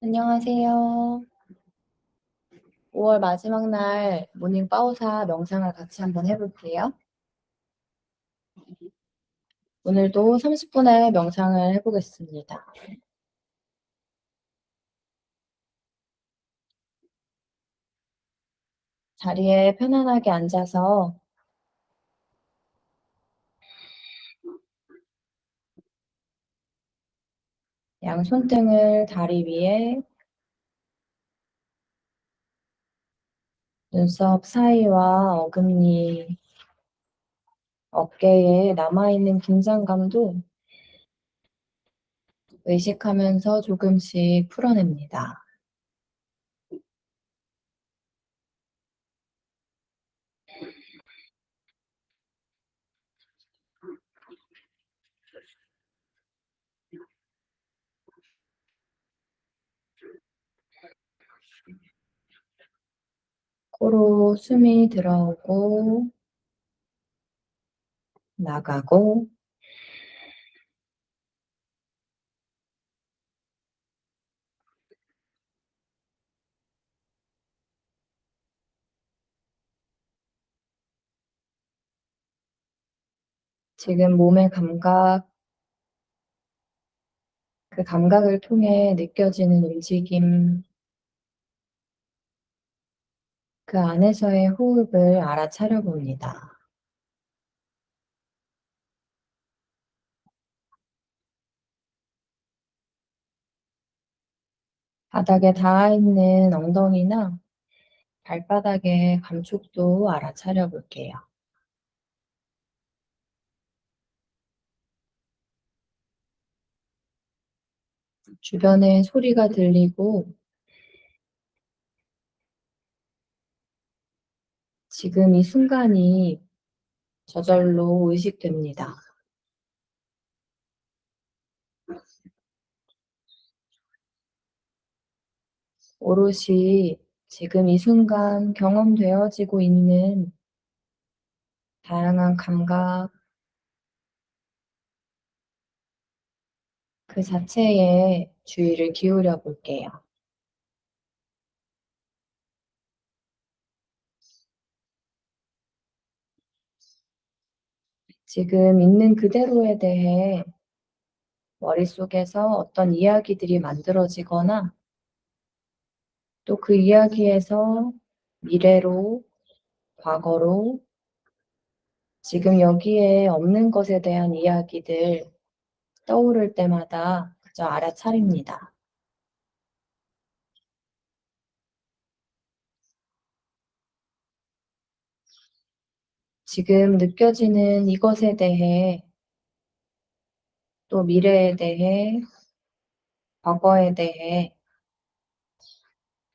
안녕하세요. 5월 마지막 날 모닝 파우사 명상을 같이 한번 해볼게요. 오늘도 30분의 명상을 해보겠습니다. 자리에 편안하게 앉아서 양 손등을 다리 위에, 눈썹 사이와 어금니, 어깨에 남아있는 긴장감도 의식하면서 조금씩 풀어냅니다. 코로 숨이 들어오고 나가고, 지금 몸의 감각, 그 감각을 통해 느껴지는 움직임, 그 안에서의 호흡을 알아차려 봅니다. 바닥에 닿아 있는 엉덩이나 발바닥의 감촉도 알아차려 볼게요. 주변에 소리가 들리고 지금 이 순간이 저절로 의식됩니다. 오롯이 지금 이 순간 경험되어지고 있는 다양한 감각 그 자체에 주의를 기울여 볼게요. 지금 있는 그대로에 대해 머릿속에서 어떤 이야기들이 만들어지거나 또 그 이야기에서 미래로, 과거로, 지금 여기에 없는 것에 대한 이야기들 떠오를 때마다 그저 알아차립니다. 지금 느껴지는 이것에 대해 또 미래에 대해, 과거에 대해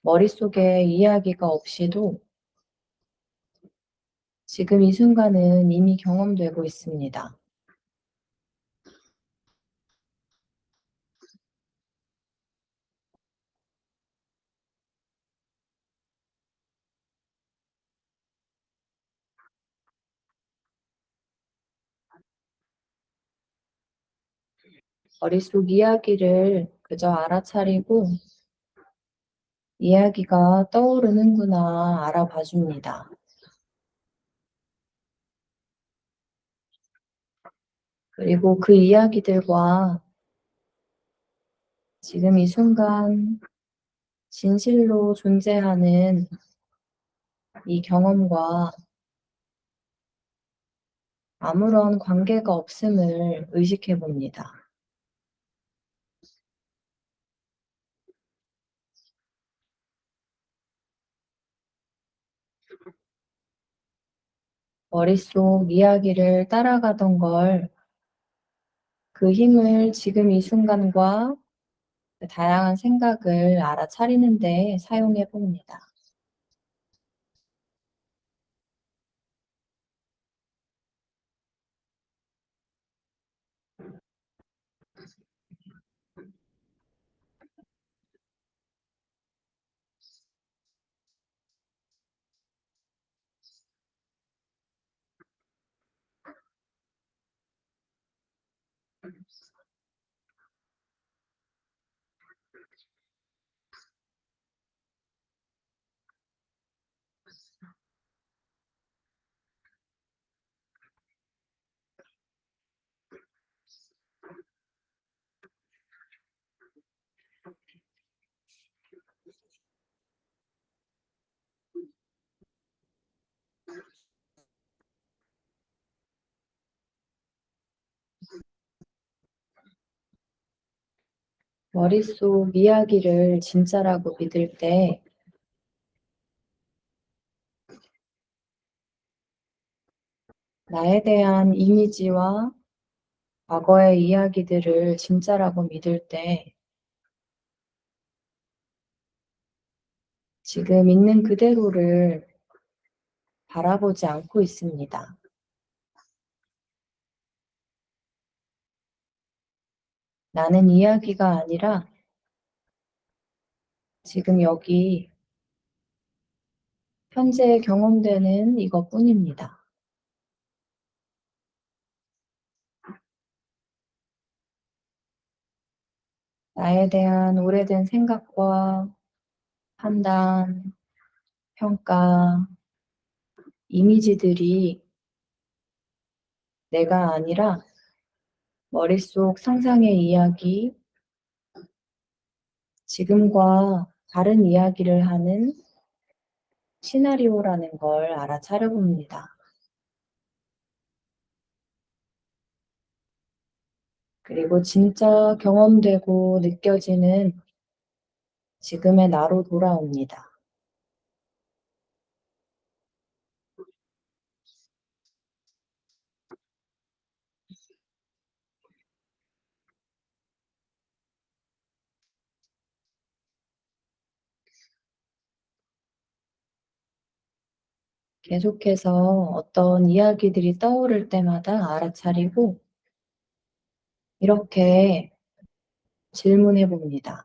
머릿속에 이야기가 없이도 지금 이 순간은 이미 경험되고 있습니다. 머릿속 이야기를 그저 알아차리고 이야기가 떠오르는구나 알아봐 줍니다. 그리고 그 이야기들과 지금 이 순간 진실로 존재하는 이 경험과 아무런 관계가 없음을 의식해 봅니다. 머릿속 이야기를 따라가던 걸 그 힘을 지금 이 순간과 그 다양한 생각을 알아차리는 데 사용해 봅니다. 머릿속 이야기를 진짜라고 믿을 때 나에 대한 이미지와 과거의 이야기들을 진짜라고 믿을 때 지금 있는 그대로를 바라보지 않고 있습니다. 나는 이야기가 아니라 지금 여기 현재 경험되는 이것뿐입니다. 나에 대한 오래된 생각과 판단, 평가, 이미지들이 내가 아니라 머릿속 상상의 이야기, 지금과 다른 이야기를 하는 시나리오라는 걸 알아차려 봅니다. 그리고 진짜 경험되고 느껴지는 지금의 나로 돌아옵니다. 계속해서 어떤 이야기들이 떠오를 때마다 알아차리고 이렇게 질문해 봅니다.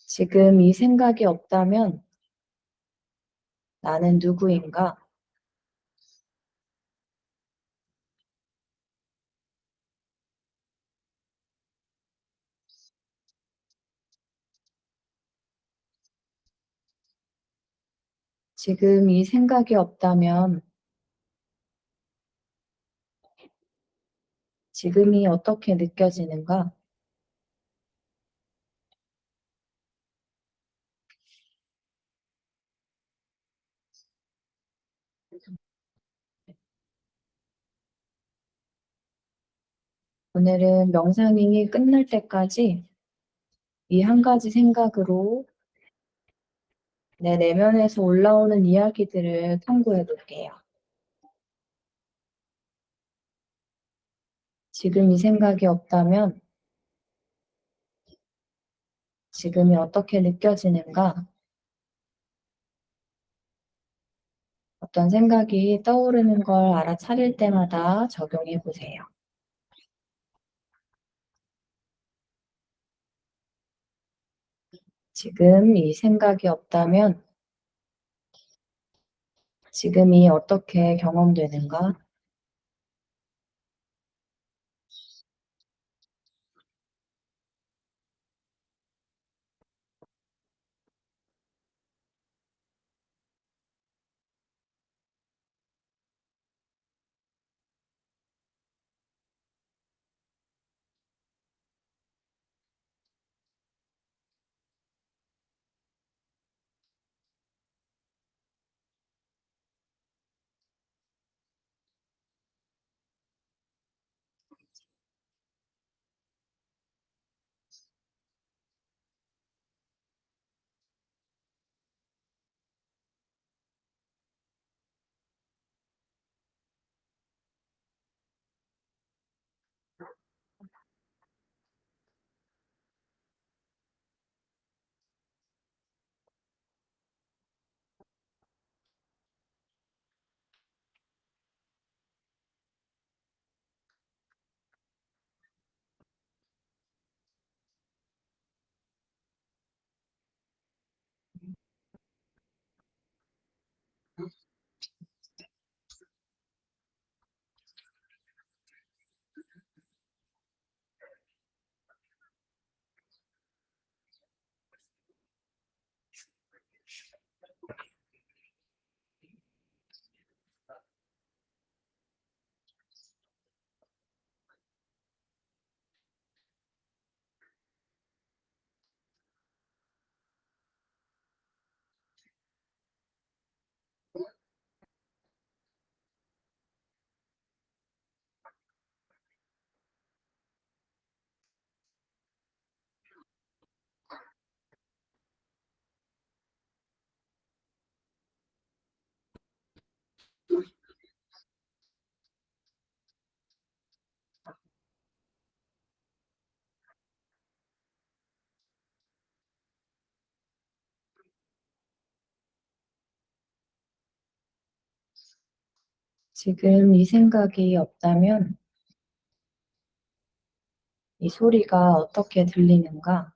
지금 이 생각이 없다면 나는 누구인가? 지금 이 생각이 없다면 지금이 어떻게 느껴지는가? 오늘은 명상이 끝날 때까지 이 한 가지 생각으로 내 내면에서 올라오는 이야기들을 탐구해 볼게요. 지금 이 생각이 없다면 지금이 어떻게 느껴지는가? 어떤 생각이 떠오르는 걸 알아차릴 때마다 적용해 보세요. 지금 이 생각이 없다면 지금이 어떻게 경험되는가? 지금 이 생각이 없다면 이 소리가 어떻게 들리는가?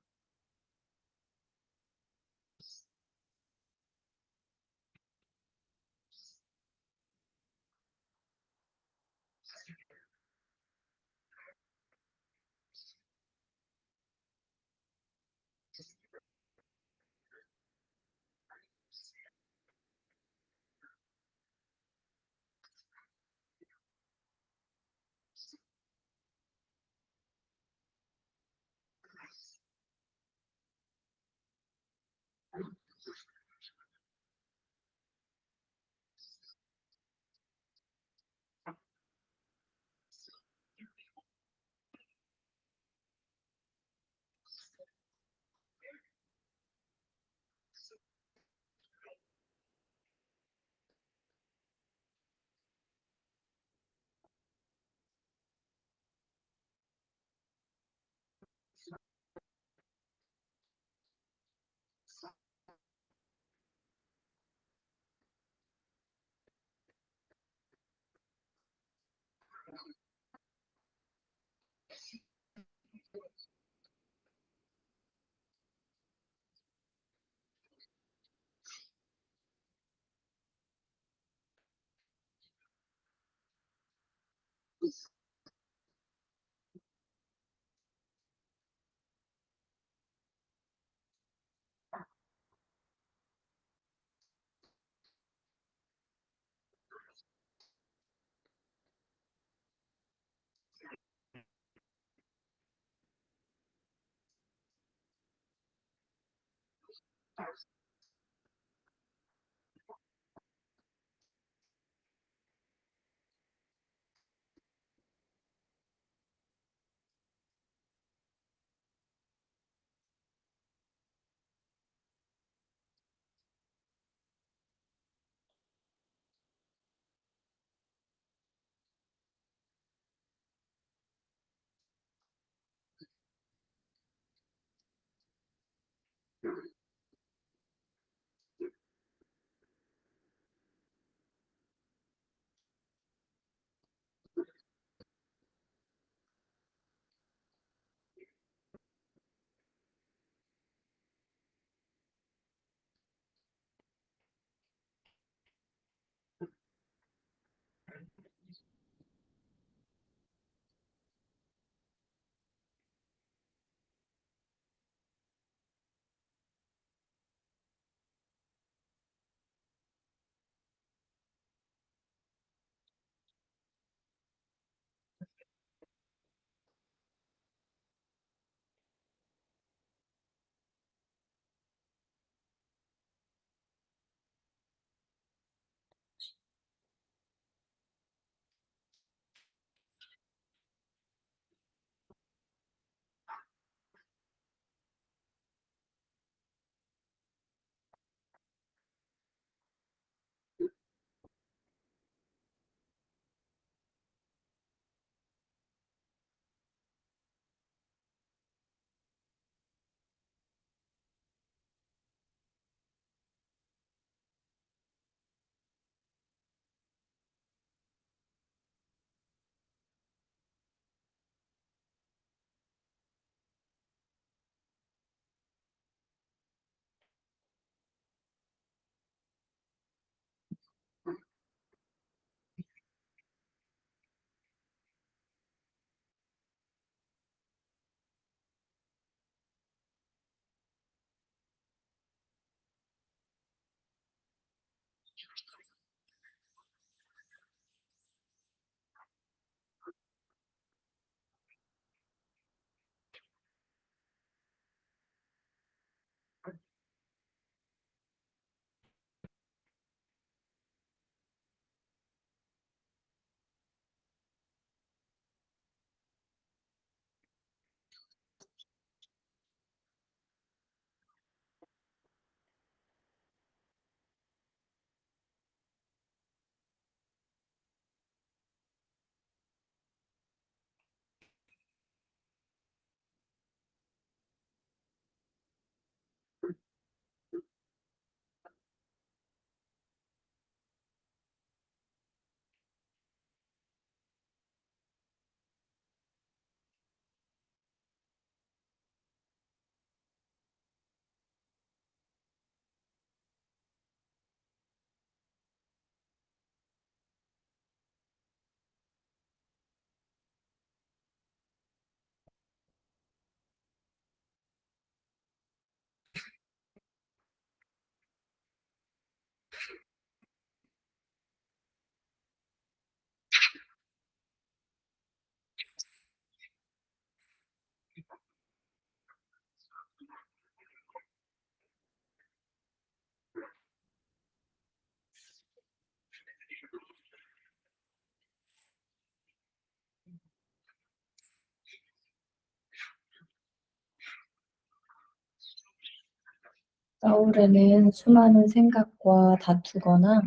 떠오르는 수많은 생각과 다투거나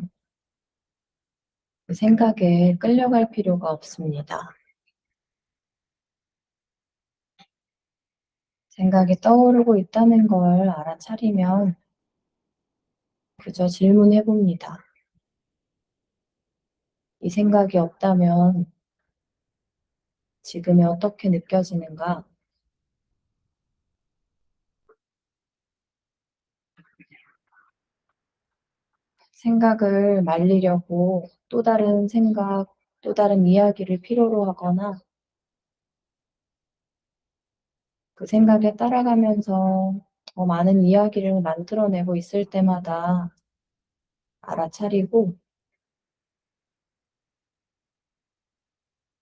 그 생각에 끌려갈 필요가 없습니다. 생각이 떠오르고 있다는 걸 알아차리면 그저 질문해 봅니다. 이 생각이 없다면 지금이 어떻게 느껴지는가? 생각을 말리려고 또 다른 생각, 또 다른 이야기를 필요로 하거나 그 생각에 따라가면서 더 많은 이야기를 만들어내고 있을 때마다 알아차리고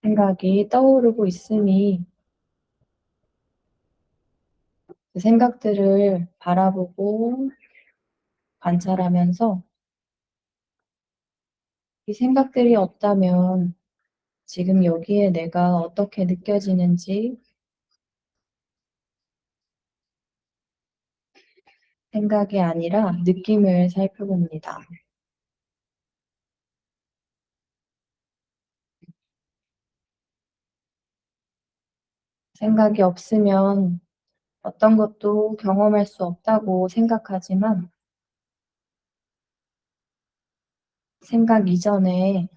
생각이 떠오르고 있으니 그 생각들을 바라보고 관찰하면서 이 생각들이 없다면 지금 여기에 내가 어떻게 느껴지는지 생각이 아니라 느낌을 살펴봅니다. 생각이 없으면 어떤 것도 경험할 수 없다고 생각하지만 생각 이전에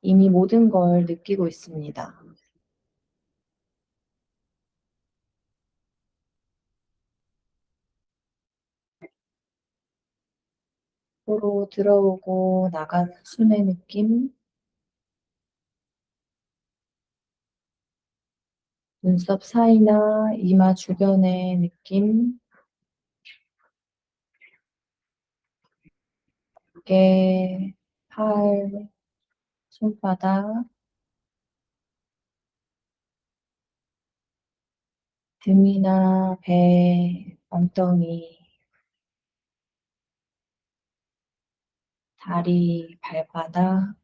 이미 모든 걸 느끼고 있습니다. 코로 들어오고 나가는 숨의 느낌, 눈썹 사이나 이마 주변의 느낌, 어깨, 팔, 손바닥, 등이나 배, 엉덩이, 다리, 발바닥,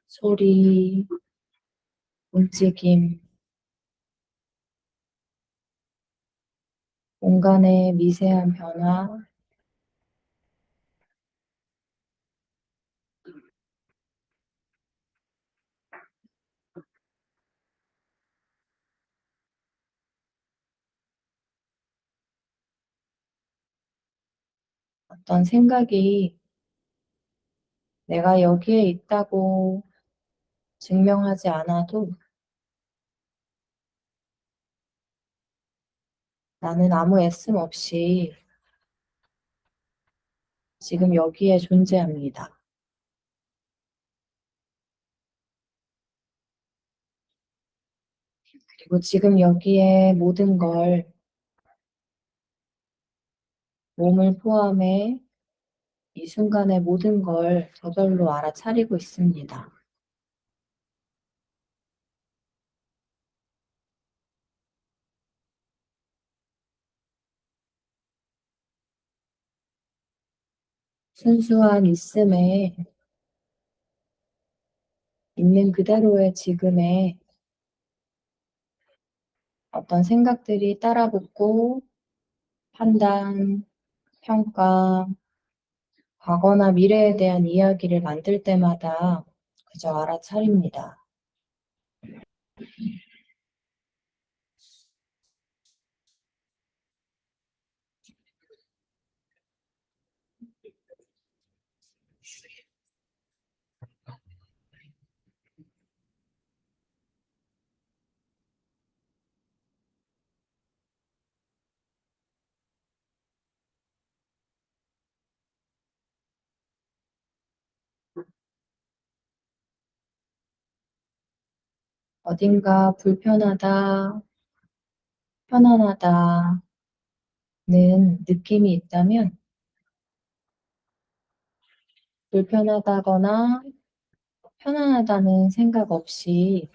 소리, 움직임, 공간의 미세한 변화, 어떤 생각이 내가 여기에 있다고 증명하지 않아도 나는 아무 애씀 없이 지금 여기에 존재합니다. 그리고 지금 여기에 모든 걸, 몸을 포함해 이 순간의 모든 걸 저절로 알아차리고 있습니다. 순수한 있음에 있는 그대로의 지금에 어떤 생각들이 따라붙고 판단, 평가, 과거나 미래에 대한 이야기를 만들 때마다 그저 알아차립니다. 어딘가 불편하다, 편안하다는 느낌이 있다면 불편하다거나 편안하다는 생각 없이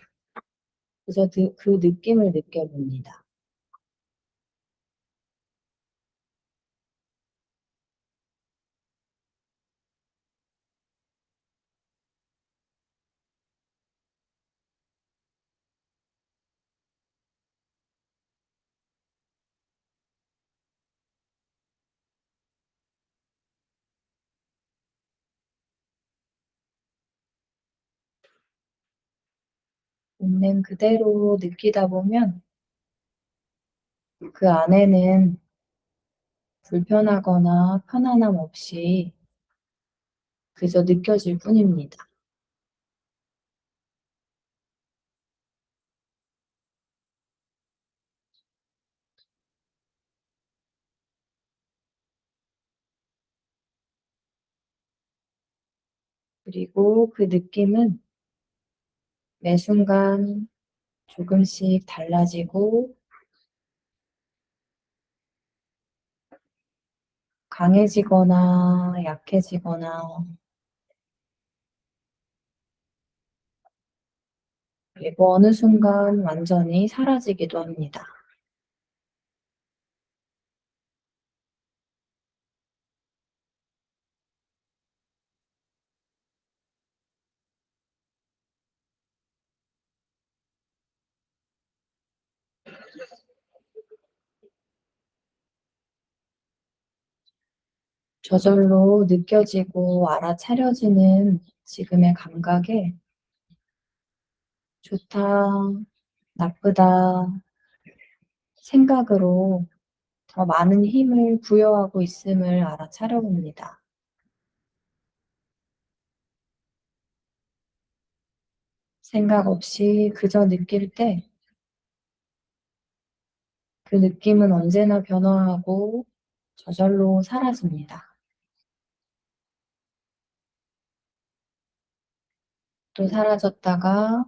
그저 그 느낌을 느껴봅니다. 있는 그대로 느끼다 보면 그 안에는 불편하거나 편안함 없이 그저 느껴질 뿐입니다. 그리고 그 느낌은 매 순간 조금씩 달라지고 강해지거나 약해지거나 그리고 어느 순간 완전히 사라지기도 합니다. 저절로 느껴지고 알아차려지는 지금의 감각에 좋다, 나쁘다 생각으로 더 많은 힘을 부여하고 있음을 알아차려 봅니다. 생각 없이 그저 느낄 때 그 느낌은 언제나 변화하고 저절로 사라집니다. 또 사라졌다가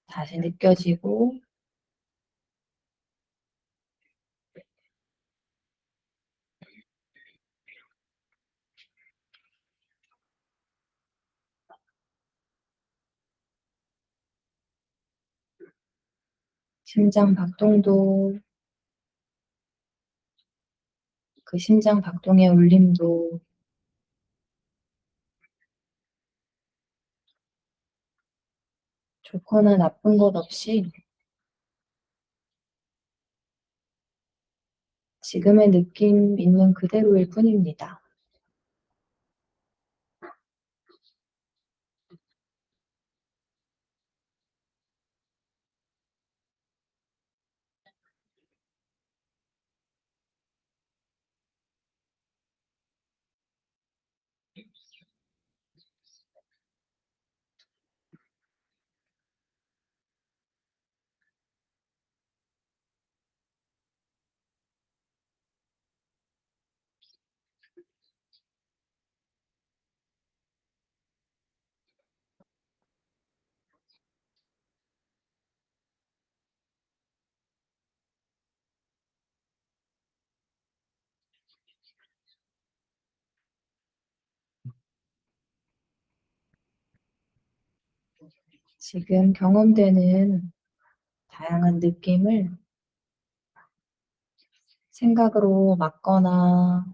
다시 느껴지고 심장 박동도 그 심장 박동의 울림도 좋거나 나쁜 것 없이 지금의 느낌 있는 그대로일 뿐입니다. 지금 경험되는 다양한 느낌을 생각으로 막거나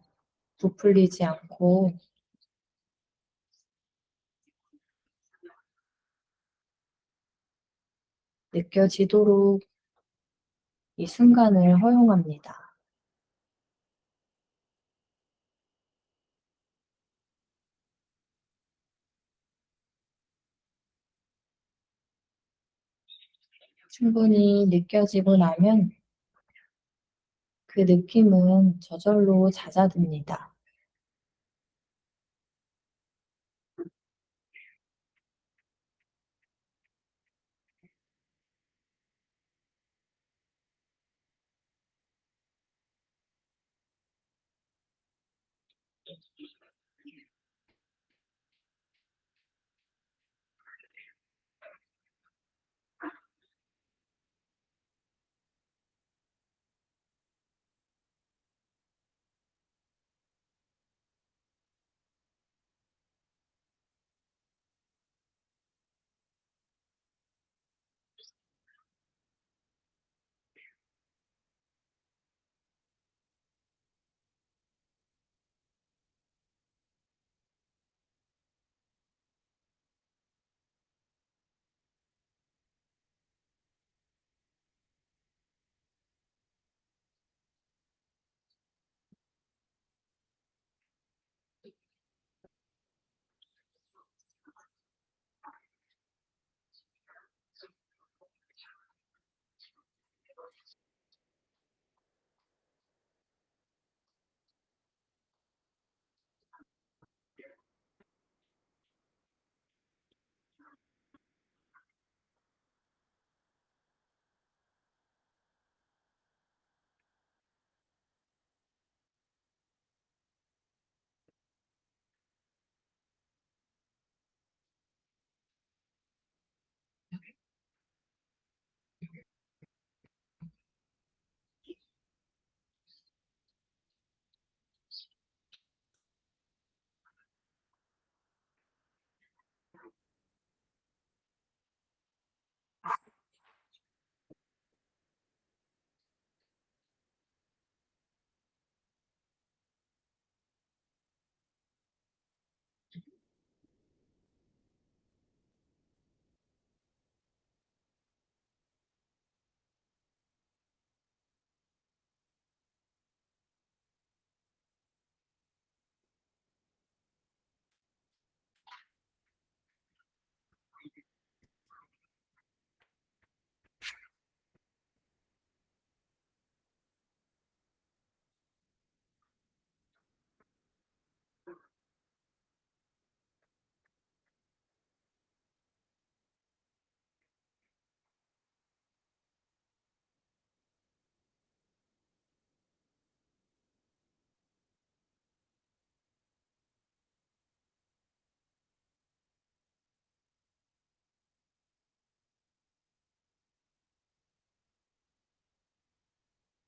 부풀리지 않고 느껴지도록 이 순간을 허용합니다. 충분히 느껴지고 나면 그 느낌은 저절로 잦아듭니다.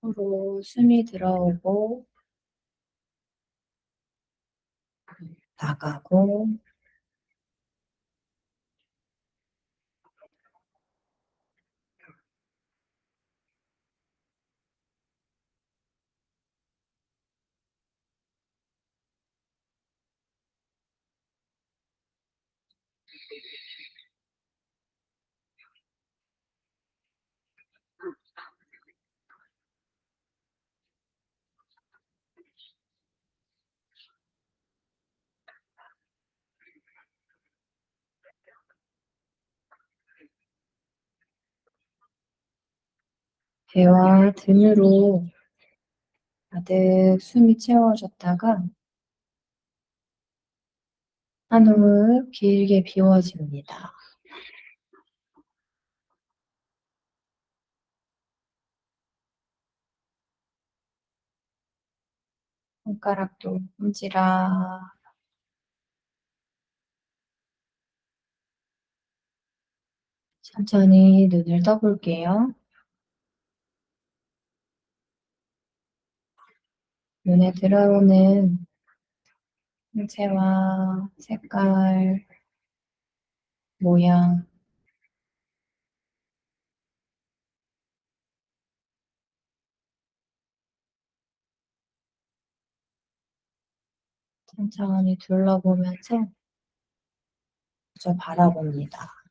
코로 숨이 들어오고 나가고 배와 등으로 가득 숨이 채워졌다가 한 호흡 길게 비워집니다. 손가락도 꼼지락. 천천히 눈을 떠볼게요. 눈에 들어오는 형체와 색깔, 모양, 천천히 둘러보면서 그저 바라봅니다.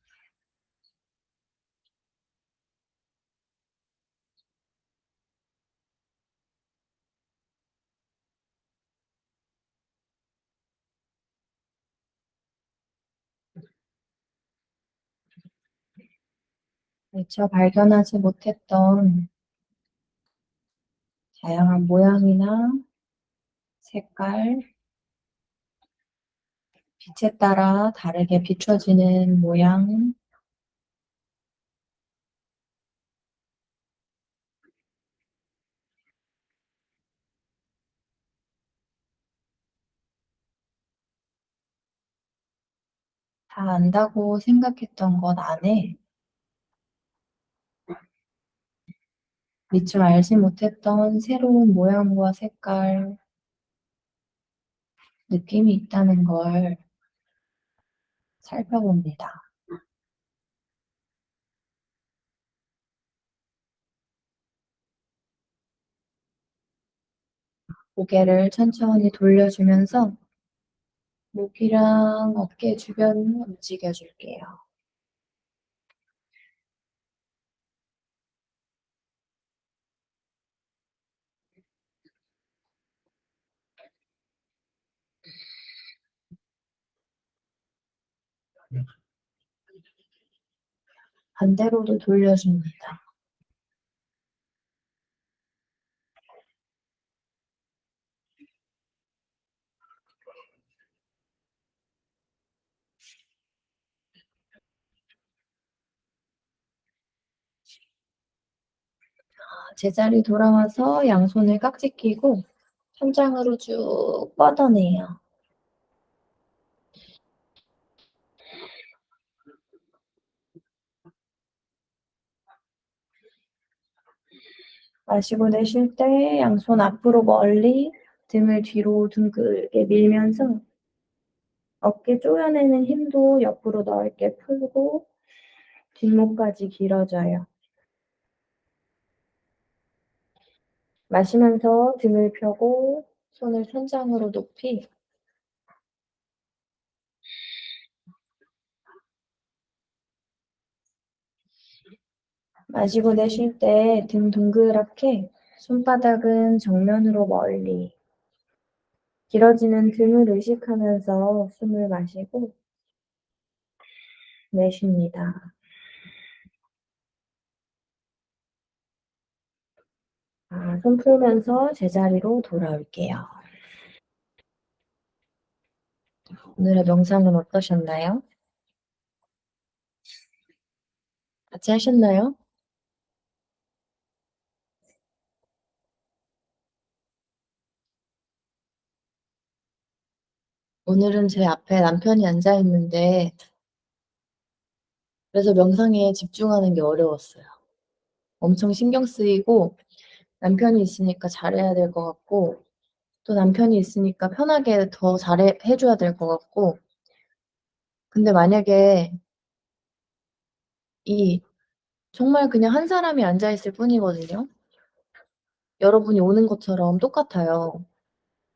미처 발견하지 못했던 다양한 모양이나 색깔, 빛에 따라 다르게 비춰지는 모양, 다 안다고 생각했던 것 안에 미처 알지 못했던 새로운 모양과 색깔, 느낌이 있다는 걸 살펴봅니다. 고개를 천천히 돌려주면서 목이랑 어깨 주변 움직여줄게요. 반대로도 돌려줍니다. 제자리 돌아와서 양손을 깍지 끼고 천장으로 쭉 뻗어내요. 마시고 내쉴 때 양손 앞으로 멀리 등을 뒤로 둥글게 밀면서 어깨 조여내는 힘도 옆으로 넓게 풀고 뒷목까지 길어져요. 마시면서 등을 펴고 손을 천장으로 높이 마시고 내쉴 때 등 동그랗게 손바닥은 정면으로 멀리 길어지는 등을 의식하면서 숨을 마시고 내쉽니다. 손 풀면서 제자리로 돌아올게요. 오늘의 명상은 어떠셨나요? 같이 하셨나요? 오늘은 제 앞에 남편이 앉아 있는데 그래서 명상에 집중하는 게 어려웠어요. 엄청 신경 쓰이고 남편이 있으니까 잘해야 될 것 같고 또 남편이 있으니까 편하게 더 잘해 해 줘야 될 것 같고 근데 만약에 이 정말 그냥 한 사람이 앉아 있을 뿐이거든요. 여러분이 오는 것처럼 똑같아요.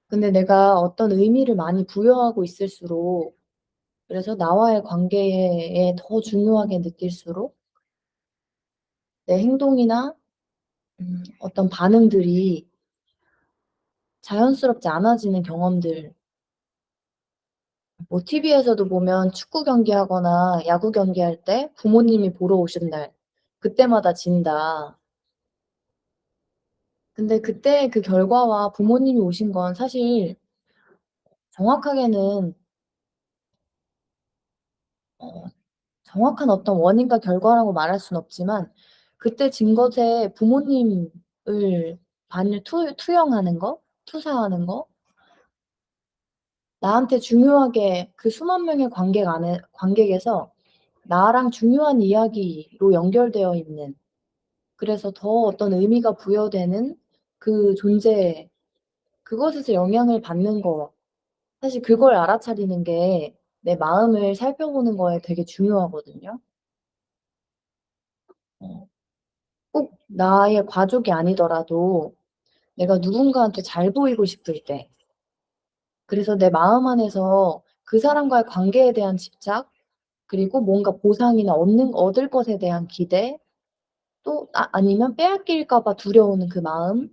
근데 내가 어떤 의미를 많이 부여하고 있을수록 그래서 나와의 관계에 더 중요하게 느낄수록 내 행동이나 어떤 반응들이 자연스럽지 않아지는 경험들 뭐 TV에서도 보면 축구 경기하거나 야구 경기할 때 부모님이 보러 오신 날 그때마다 진다. 근데 그때 그 결과와 부모님이 오신 건 사실 정확하게는 어 정확한 어떤 원인과 결과라고 말할 순 없지만 그때 진 것에 부모님을 반을 투영하는 거, 투사하는 거, 나한테 중요하게 그 수만 명의 관객에서 나랑 중요한 이야기로 연결되어 있는 그래서 더 어떤 의미가 부여되는 그 존재 그것에서 영향을 받는 거 사실 그걸 알아차리는 게 내 마음을 살펴보는 거에 되게 중요하거든요. 어 꼭 나의 가족이 아니더라도 내가 누군가한테 잘 보이고 싶을 때 그래서 내 마음 안에서 그 사람과의 관계에 대한 집착 그리고 뭔가 보상이나 얻을 것에 대한 기대 또 아니면 빼앗길까 봐 두려우는 그 마음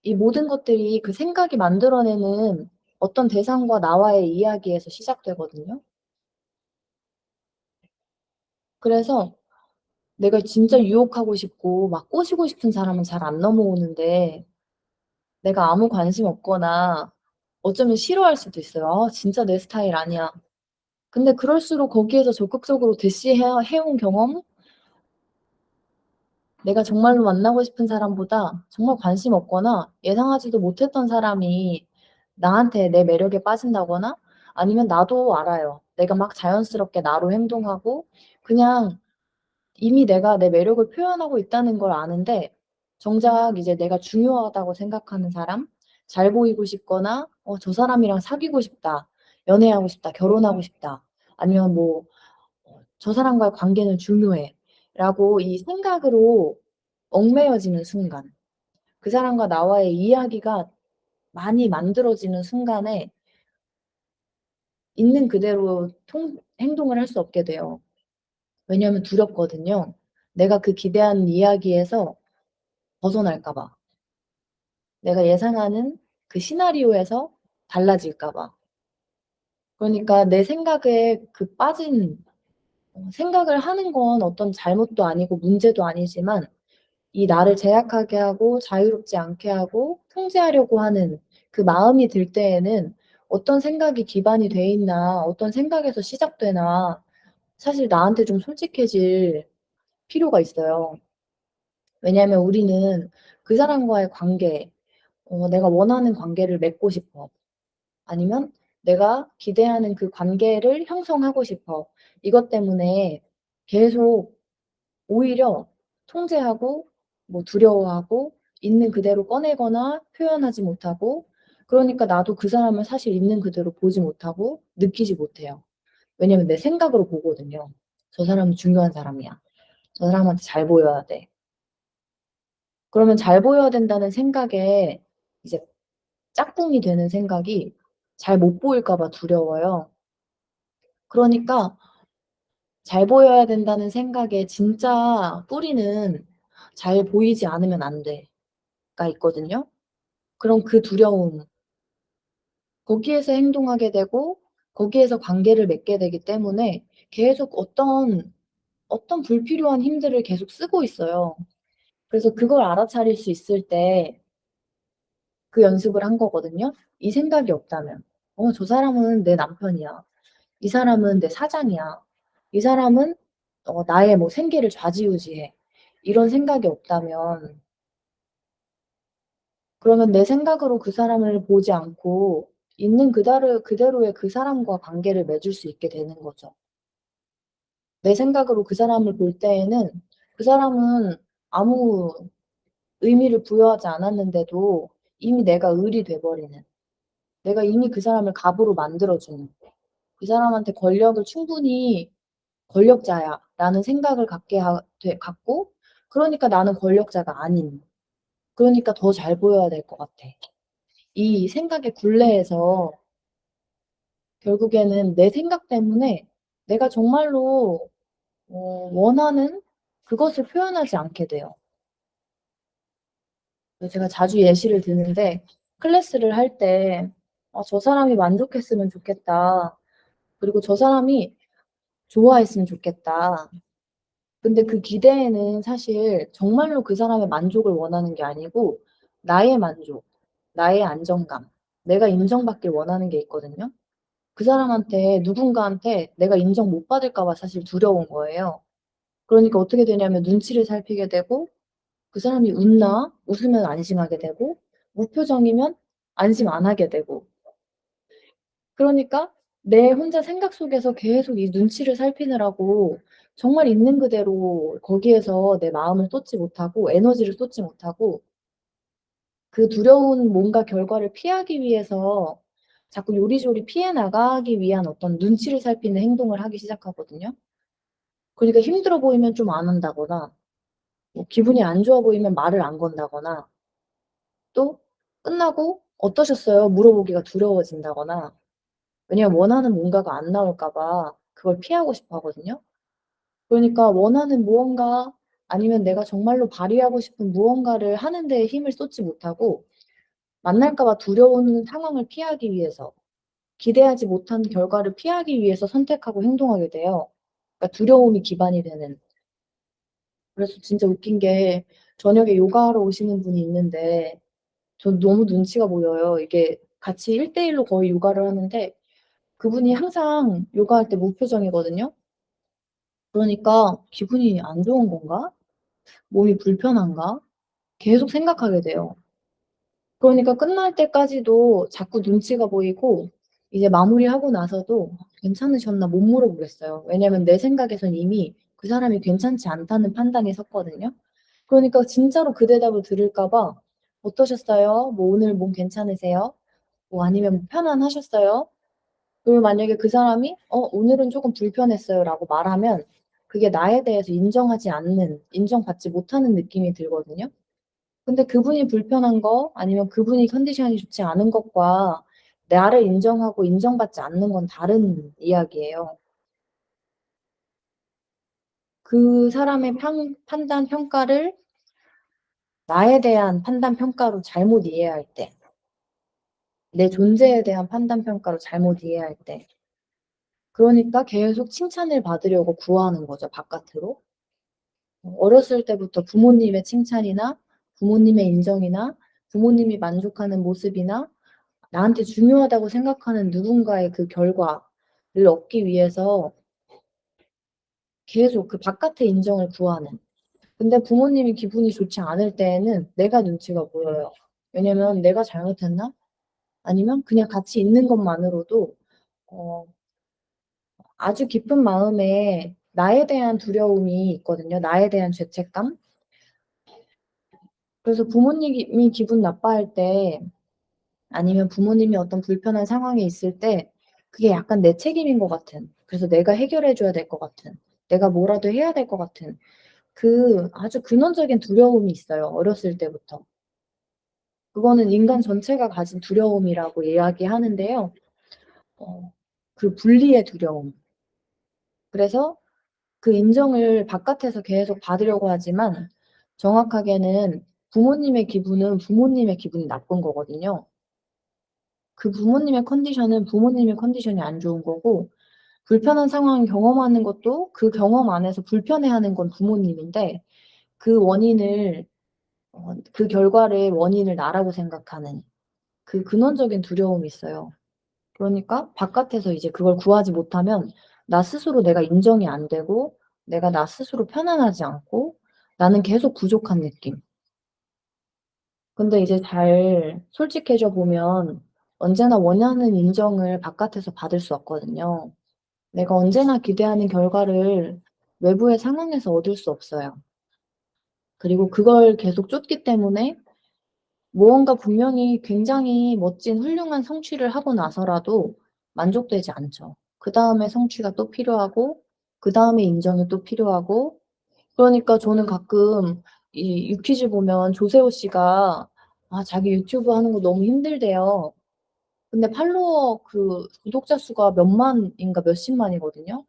이 모든 것들이 그 생각이 만들어내는 어떤 대상과 나와의 이야기에서 시작되거든요. 그래서 내가 진짜 유혹하고 싶고 막 꼬시고 싶은 사람은 잘 안 넘어오는데 내가 아무 관심 없거나 어쩌면 싫어할 수도 있어요. '아 진짜 내 스타일 아니야.' 근데 그럴수록 거기에서 적극적으로 대시해 해온 경험 내가 정말로 만나고 싶은 사람보다 정말 관심 없거나 예상하지도 못했던 사람이 나한테 내 매력에 빠진다거나 아니면 나도 알아요. 내가 막 자연스럽게 나로 행동하고 그냥 이미 내가 내 매력을 표현하고 있다는 걸 아는데 정작 이제 내가 중요하다고 생각하는 사람, 잘 보이고 싶거나 '저 사람이랑 사귀고 싶다. 연애하고 싶다. 결혼하고 싶다.' 아니면 뭐 '저 사람과의 관계는 중요해.'라고 이 생각으로 얽매여지는 순간, 그 사람과 나와의 이야기가 많이 만들어지는 순간에 있는 그대로 행동을 할 수 없게 돼요. 왜냐하면 두렵거든요. 내가 그 기대한 이야기에서 벗어날까 봐. 내가 예상하는 그 시나리오에서 달라질까 봐. 그러니까 내 생각에 그 빠진 생각을 하는 건 어떤 잘못도 아니고 문제도 아니지만 이 나를 제약하게 하고 자유롭지 않게 하고 통제하려고 하는 그 마음이 들 때에는 어떤 생각이 기반이 돼 있나, 어떤 생각에서 시작되나 사실 나한테 좀 솔직해질 필요가 있어요. 왜냐하면 우리는 그 사람과의 관계, 내가 원하는 관계를 맺고 싶어. 아니면 내가 기대하는 그 관계를 형성하고 싶어. 이것 때문에 계속 오히려 통제하고 뭐 두려워하고 있는 그대로 꺼내거나 표현하지 못하고 그러니까 나도 그 사람을 사실 있는 그대로 보지 못하고 느끼지 못해요. 왜냐면 내 생각으로 보거든요. '저 사람은 중요한 사람이야. 저 사람한테 잘 보여야 돼.' 그러면 잘 보여야 된다는 생각에 이제 짝꿍이 되는 생각이 잘 못 보일까 봐 두려워요. 그러니까 잘 보여야 된다는 생각의 진짜 뿌리는 '잘 보이지 않으면 안 돼.'가 있거든요. 그럼 그 두려움 거기에서 행동하게 되고 거기에서 관계를 맺게 되기 때문에 계속 어떤 불필요한 힘들을 계속 쓰고 있어요. 그래서 그걸 알아차릴 수 있을 때 그 연습을 한 거거든요. 이 생각이 없다면. '저 사람은 내 남편이야. 이 사람은 내 사장이야. 이 사람은 나의 뭐 생계를 좌지우지해.' 이런 생각이 없다면 그러면 내 생각으로 그 사람을 보지 않고 있는 그대로의 그 사람과 관계를 맺을 수 있게 되는 거죠. 내 생각으로 그 사람을 볼 때에는 그 사람은 아무 의미를 부여하지 않았는데도 이미 내가 을이 돼 버리는, 내가 이미 그 사람을 갑으로 만들어 주는, 그 사람한테 권력을 충분히 '권력자야.'라는 생각을 갖고, 그러니까 나는 권력자가 아닌, 그러니까 더 잘 보여야 될 것 같아. 이 생각의 굴레에서 결국에는 내 생각 때문에 내가 정말로 원하는 그것을 표현하지 않게 돼요. 그래서 제가 자주 예시를 드는데, 클래스를 할 때 '저 사람이 만족했으면 좋겠다. 그리고 저 사람이 좋아했으면 좋겠다.' 근데 그 기대에는 사실 정말로 그 사람의 만족을 원하는 게 아니고 나의 만족, 나의 안정감, 내가 인정받길 원하는 게 있거든요. 그 사람한테, 누군가한테 내가 인정 못 받을까 봐 사실 두려운 거예요. 그러니까 어떻게 되냐면 눈치를 살피게 되고, 그 사람이 웃나? 웃으면 안심하게 되고, 무표정이면 안심 안 하게 되고. 그러니까 내 혼자 생각 속에서 계속 이 눈치를 살피느라고 정말 있는 그대로 거기에서 내 마음을 쏟지 못하고 에너지를 쏟지 못하고, 그 두려운 뭔가 결과를 피하기 위해서 자꾸 요리조리 피해 나가기 위한 어떤 눈치를 살피는 행동을 하기 시작하거든요. 그러니까 힘들어 보이면 좀 안 한다거나, 뭐 기분이 안 좋아 보이면 말을 안 건다거나, 또 끝나고 "어떠셨어요?" 물어보기가 두려워진다거나. 왜냐면 원하는 뭔가가 안 나올까 봐 그걸 피하고 싶어 하거든요. 그러니까 원하는 무언가, 아니면 내가 정말로 발휘하고 싶은 무언가를 하는 데에 힘을 쏟지 못하고, 만날까 봐 두려운 상황을 피하기 위해서, 기대하지 못한 결과를 피하기 위해서 선택하고 행동하게 돼요. 그러니까 두려움이 기반이 되는. 그래서 진짜 웃긴 게, 저녁에 요가하러 오시는 분이 있는데 전 너무 눈치가 보여요. 이게 같이 1대1로 거의 요가를 하는데, 그분이 항상 요가할 때 무표정이거든요. 그러니까 '기분이 안 좋은 건가? 몸이 불편한가?' 계속 생각하게 돼요. 그러니까 끝날 때까지도 자꾸 눈치가 보이고, 이제 마무리하고 나서도 괜찮으셨나 못 물어보겠어요. 왜냐면 내 생각에선 이미 그 사람이 괜찮지 않다는 판단이 섰거든요. 그러니까 진짜로 그 대답을 들을까 봐 "어떠셨어요? 뭐 오늘 몸 괜찮으세요?" 뭐 아니면 뭐 "편안하셨어요?" 그리고 만약에 그 사람이 오늘은 쪼금 불편했어요."라고 말하면, 그게 나에 대해서 인정하지 않는, 인정받지 못하는 느낌이 들거든요. 근데 그분이 불편한 거, 아니면 그분이 컨디션이 좋지 않은 것과 나를 인정하고 인정받지 않는 건 다른 이야기예요. 그 사람의 판단 평가를 나에 대한 판단 평가로 잘못 이해할 때, 내 존재에 대한 판단 평가로 잘못 이해할 때, 그러니까 계속 칭찬을 받으려고 구하는 거죠, 바깥으로. 어렸을 때부터 부모님의 칭찬이나 부모님의 인정이나 부모님이 만족하는 모습이나 나한테 중요하다고 생각하는 누군가의 그 결과를 얻기 위해서 계속 그 바깥의 인정을 구하는. 근데 부모님이 기분이 좋지 않을 때에는 내가 눈치가 보여요. 왜냐면 '내가 잘못했나?' 아니면 그냥 같이 있는 것만으로도 어 아주 깊은 마음에 나에 대한 두려움이 있거든요. 나에 대한 죄책감. 그래서 부모님이 기분 나빠할 때, 아니면 부모님이 어떤 불편한 상황에 있을 때, 그게 약간 내 책임인 것 같은, 그래서 내가 해결해 줘야 될 것 같은, 내가 뭐라도 해야 될 것 같은, 그 아주 근원적인 두려움이 있어요, 어렸을 때부터. 그거는 인간 전체가 가진 두려움이라고 이야기하는데요. 어 그 분리의 두려움. 그래서 그 인정을 바깥에서 계속 받으려고 하지만, 정확하게는 부모님의 기분은 부모님의 기분이 나쁜 거거든요. 그 부모님의 컨디션은 부모님의 컨디션이 안 좋은 거고, 불편한 상황 경험하는 것도 그 경험 안에서 불편해하는 건 부모님인데, 그 원인을 그 결과를 원인을 나라고 생각하는 그 근원적인 두려움이 있어요. 그러니까 바깥에서 이제 그걸 구하지 못하면 나 스스로 내가 인정이 안 되고, 내가 나 스스로 편안하지 않고, 나는 계속 부족한 느낌. 근데 이제 잘 솔직해져 보면 언제나 원하는 인정을 바깥에서 받을 수 없거든요. 내가 언제나 기대하는 결과를 외부의 상황에서 얻을 수 없어요. 그리고 그걸 계속 쫓기 때문에 무언가 분명히 굉장히 멋진 훌륭한 성취를 하고 나서라도 만족되지 않죠. 그다음에 성취가 또 필요하고 그다음에 인정이 또 필요하고, 그러니까 저는 가끔 이 유퀴즈 보면 조세호 씨가 자기 유튜브 하는 거 너무 힘들대요. 근데 팔로워 그 구독자 수가 몇만인가 몇십만이거든요.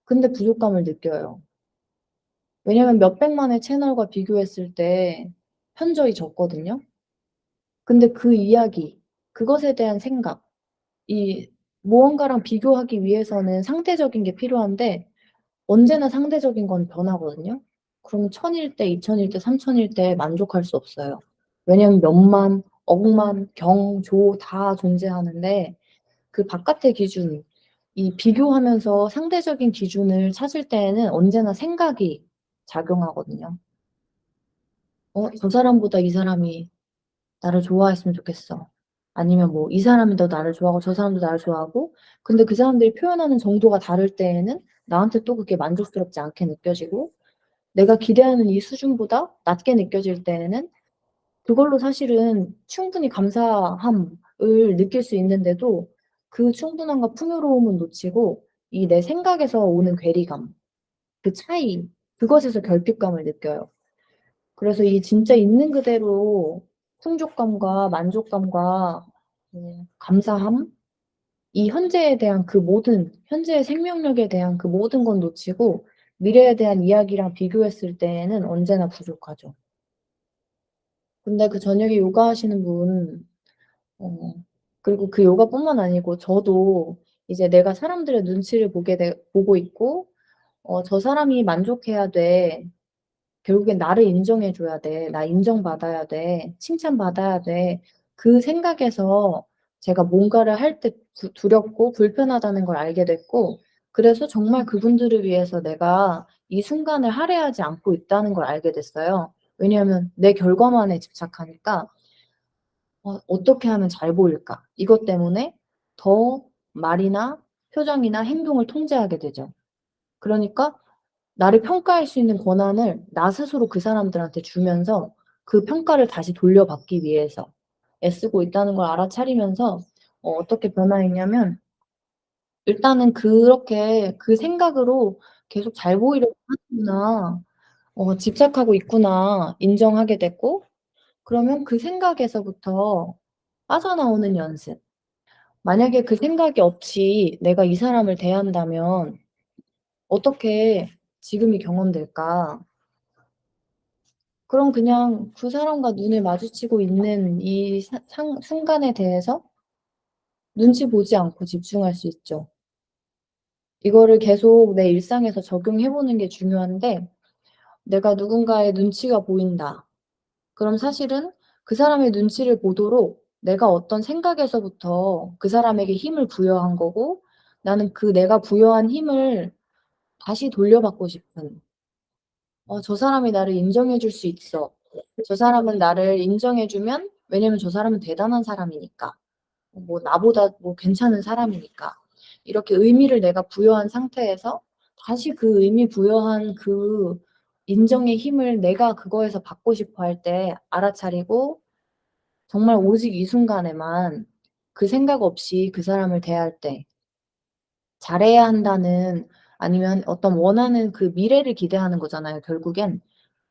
근데 부족감을 느껴요. 왜냐면 몇백만의 채널과 비교했을 때 현저히 적거든요. 근데 그 이야기, 그것에 대한 생각, 이 무언가랑 비교하기 위해서는 상대적인 게 필요한데 언제나 상대적인 건 변하거든요. 그럼 1000일 때, 2000일 때, 3000일 때 만족할 수 없어요. 왜냐면 몇만, 억만, 경, 조 다 존재하는데 그 바깥의 기준, 이 비교하면서 상대적인 기준을 찾을 때에는 언제나 생각이 작용하거든요. 저 사람보다 이 사람이 나를 좋아했으면 좋겠어. 아니면 뭐 이 사람이 더 나를 좋아하고 저 사람도 나를 좋아하고, 근데 그 사람들이 표현하는 정도가 다를 때에는 나한테 또 그게 만족스럽지 않게 느껴지고, 내가 기대하는 이 수준보다 낮게 느껴질 때에는 그걸로 사실은 충분히 감사함을 느낄 수 있는데도 그 충분함과 풍요로움은 놓치고 이 내 생각에서 오는 괴리감, 그 차이, 그것에서 결핍감을 느껴요. 그래서 이 진짜 있는 그대로 풍족감과 만족감과 감사함, 이 현재에 대한 그 모든, 현재의 생명력에 대한 그 모든 건 놓치고 미래에 대한 이야기랑 비교했을 때에는 언제나 부족하죠. 근데 그 저녁에 요가하시는 분, 어 그리고 그 요가뿐만 아니고 저도 이제 내가 사람들의 눈치를 보고 있고, 저 사람이 만족해야 돼. 결국엔 나를 인정해 줘야 돼. 나 인정받아야 돼. 칭찬받아야 돼. 그 생각에서 제가 뭔가를 할 때 두렵고 불편하다는 걸 알게 됐고, 그래서 정말 그분들을 위해서 내가 이 순간을 할애하지 않고 있다는 걸 알게 됐어요. 왜냐하면 내 결과만에 집착하니까 '어떻게 하면 잘 보일까?' 이것 때문에 더 말이나 표정이나 행동을 통제하게 되죠. 그러니까 나를 평가할 수 있는 권한을 나 스스로 그 사람들한테 주면서 그 평가를 다시 돌려받기 위해서 애쓰고 있다는 걸 알아차리면서 어떻게 변화했냐면, 일단은 그렇게 그 생각으로 '계속 잘 보이려고 하는구나. 집착하고 있구나.' 인정하게 됐고, 그러면 그 생각에서부터 빠져나오는 연습. 만약에 그 생각이 없이 내가 이 사람을 대한다면 어떻게 지금이 경험될까? 그럼 그냥 그 사람과 눈을 마주치고 있는 이 사 상 순간에 대해서 눈치 보지 않고 집중할 수 있죠. 이거를 계속 내 일상에서 적용해 보는 게 중요한데, 내가 누군가의 눈치가 보인다. 그럼 사실은 그 사람의 눈치를 보도록 내가 어떤 생각에서부터 그 사람에게 힘을 부여한 거고, 나는 그 내가 부여한 힘을 다시 돌려받고 싶은, '저 사람이 나를 인정해 줄 수 있어. 저 사람은 나를 인정해 주면, 왜냐면 저 사람은 대단한 사람이니까. 뭐 나보다 뭐 괜찮은 사람이니까.' 이렇게 의미를 내가 부여한 상태에서 다시 그 의미 부여한 그 인정의 힘을 내가 그거에서 받고 싶어 할 때 알아차리고, 정말 오직 이 순간에만 그 생각 없이 그 사람을 대할 때, 잘해야 한다는, 아니면 어떤 원하는 그 미래를 기대하는 거잖아요 결국엔.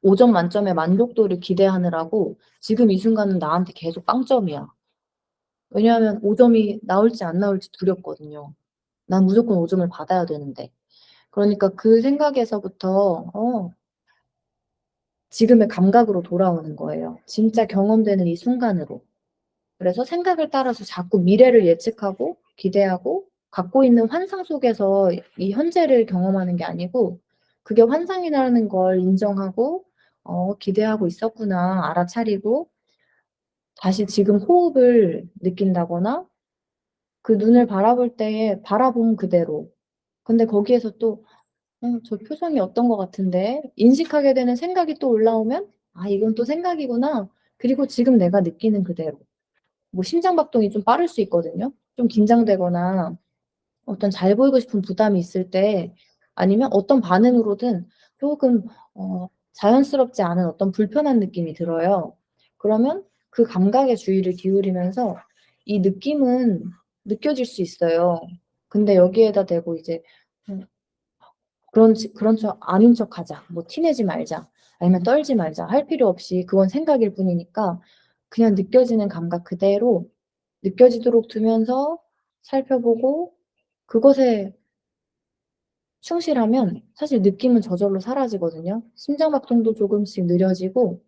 5점 만점의 만족도를 기대하느라고 지금 이 순간은 나한테 계속 빵점이야. 왜냐하면 5 점이 나올지 안 나올지 두렵거든요. 난 무조건 5 점을 받아야 되는데. 그러니까 그 생각에서부터 지금의 감각으로 돌아오는 거예요. 진짜 경험되는 이 순간으로. 그래서 생각을 따라서 자꾸 미래를 예측하고 기대하고 갖고 있는 환상 속에서 이 현재를 경험하는 게 아니고, 그게 환상이라는 걸 인정하고 '기대하고 있었구나.' 알아차리고 다시 지금 호흡을 느낀다거나, 그 눈을 바라볼 때에 바라본 그대로, 근데 거기에서 또 '저 표정이 어떤 것 같은데?' 인식하게 되는 생각이 또 올라오면 '아 이건 또 생각이구나.' 그리고 지금 내가 느끼는 그대로. 뭐 심장 박동이 좀 빠를 수 있거든요. 좀 긴장되거나 어떤 잘 보이고 싶은 부담이 있을 때, 아니면 어떤 반응으로든 쪼금 자연스럽지 않은 어떤 불편한 느낌이 들어요. 그러면 그 감각에 주의를 기울이면서 이 느낌은 느껴질 수 있어요. 근데 여기에다 대고 이제 음 그런 척 아닌 척하자. 뭐 티내지 말자. 아니면 떨지 말자. 할 필요 없이 그건 생각일 뿐이니까 그냥 느껴지는 감각 그대로 느껴지도록 두면서 살펴보고 그것에 충실하면 사실 느낌은 저절로 사라지거든요. 심장박동도 조금씩 느려지고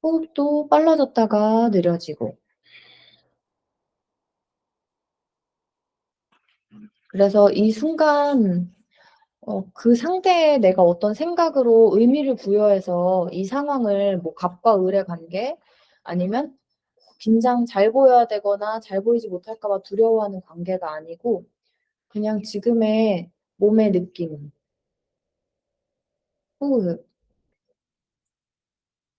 호흡도 빨라졌다가 느려지고. 그래서 이 순간 그 상대에 내가 어떤 생각으로 의미를 부여해서 이 상황을 뭐 갑과 을의 관계 아니면 긴장 잘 보여야 되거나 잘 보이지 못할까 봐 두려워하는 관계가 아니고 그냥 지금의 몸의 느낌, 호흡,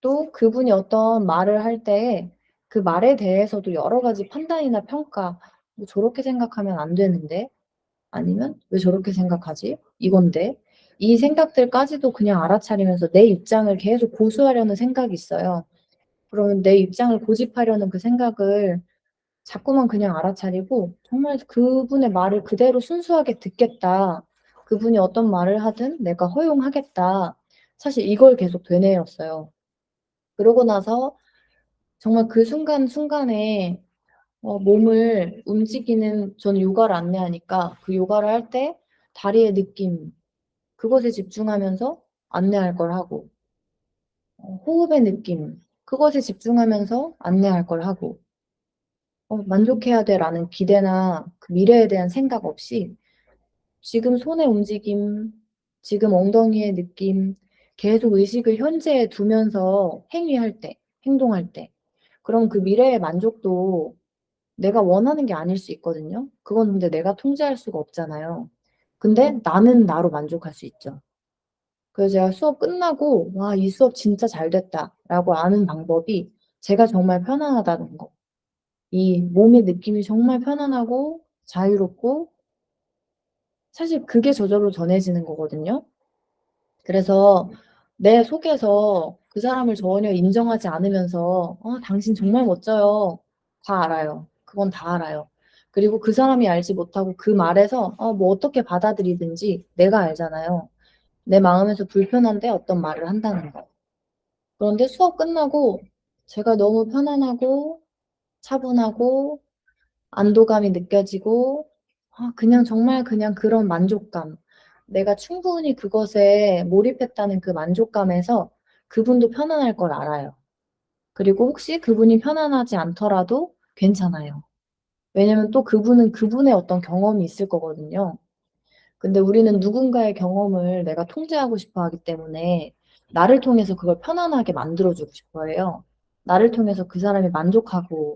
또 그분이 어떤 말을 할 때에 그 말에 대해서도 여러 가지 판단이나 평가 '뭐 저렇게 생각하면 안 되는데.' 아니면 '왜 저렇게 생각하지? 이건데.' 이 생각들까지도 그냥 알아차리면서 내 입장을 계속 고수하려는 생각이 있어요. 그러면 내 입장을 고집하려는 그 생각을 자꾸만 그냥 알아차리고 정말 그분의 말을 그대로 순수하게 듣겠다. 그분이 어떤 말을 하든 내가 허용하겠다. 사실 이걸 계속 되뇌었어요. 그러고 나서 정말 그 순간순간에 몸을 움직이는 저는 요가를 안내하니까 그 요가를 할 때 다리의 느낌 그것에 집중하면서 안내할 걸 하고 호흡의 느낌 그것에 집중하면서 안내할 걸 하고 '만족해야 돼.'라는 기대나 그 미래에 대한 생각 없이 지금 손의 움직임, 지금 엉덩이의 느낌 계속 의식을 현재에 두면서 행위할 때, 행동할 때 그럼 그 미래의 만족도 내가 원하는 게 아닐 수 있거든요. 그건 근데 내가 통제할 수가 없잖아요. 근데 나는 나로 만족할 수 있죠. 그래서 제가 수업 끝나고 '와 이 수업 진짜 잘 됐다.'라고 아는 방법이 제가 정말 편안하다는 거. 이 몸의 느낌이 정말 편안하고 자유롭고 사실 그게 저절로 전해지는 거거든요. 그래서 내 속에서 그 사람을 전혀 인정하지 않으면서 당신 정말 멋져요." 다 알아요. 그건 다 알아요. 그리고 그 사람이 알지 못하고 그 말에서 뭐 어떻게 받아들이든지 내가 알잖아요. 내 마음에서 불편한데 어떤 말을 한다는 거. 그런데 수업 끝나고 제가 너무 편안하고 차분하고 안도감이 느껴지고 그냥 정말 그냥 그런 만족감. 내가 충분히 그것에 몰입했다는 그 만족감에서 그분도 편안할 걸 알아요. 그리고 혹시 그분이 편안하지 않더라도 괜찮아요. 왜냐면 또 그분은 그분의 어떤 경험이 있을 거거든요. 근데 우리는 누군가의 경험을 내가 통제하고 싶어 하기 때문에 나를 통해서 그걸 편안하게 만들어 주고 싶어 해요. 나를 통해서 그 사람이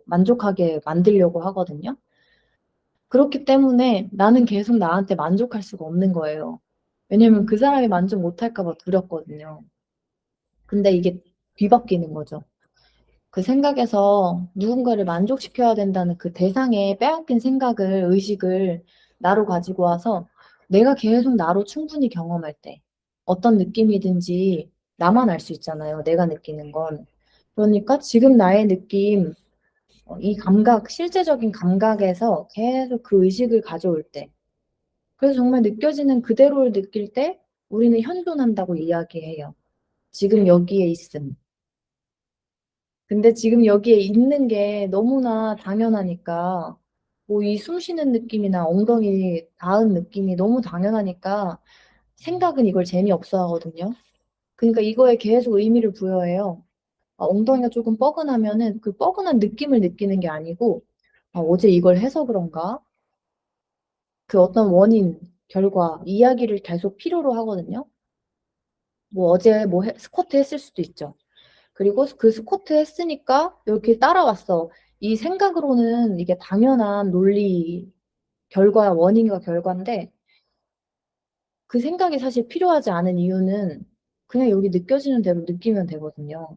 만족하게 만들려고 하거든요. 그렇기 때문에 나는 계속 나한테 만족할 수가 없는 거예요. 왜냐면 그 사람이 만족 못 할까 봐 두렵거든요. 근데 이게 뒤바뀌는 거죠. 그 생각에서 누군가를 만족시켜야 된다는 그 대상의 빼앗긴 생각을 의식을 나로 가지고 와서 내가 계속 나로 충분히 경험할 때 어떤 느낌이든지 나만 알 수 있잖아요, 내가 느끼는 건. 그러니까 지금 나의 느낌 이 감각 실제적인 감각에서 계속 그 의식을 가져올 때 그래서 정말 느껴지는 그대로를 느낄 때 우리는 현존한다고 이야기해요. 지금 여기에 있음. 근데 지금 여기에 있는 게 너무나 당연하니까 뭐 이 숨 쉬는 느낌이나 엉덩이 닿은 느낌이 너무 당연하니까 생각은 이걸 재미없어 하거든요. 그러니까 이거에 계속 의미를 부여해요. 엉덩이가 쪼금 뻐근하면은 그 뻐근한 느낌을 느끼는 게 아니고 '아 어제 이걸 해서 그런가?' 그 어떤 원인, 결과, 이야기를 계속 필요로 하거든요. 뭐 어제 뭐 스쿼트 했을 수도 있죠. 그리고 그 스쿼트 했으니까 이렇게 따라왔어. 이 생각으로는 이게 당연한 논리, 결과, 원인과 결과인데 그 생각이 사실 필요하지 않은 이유는 그냥 여기 느껴지는 대로 느끼면 되거든요.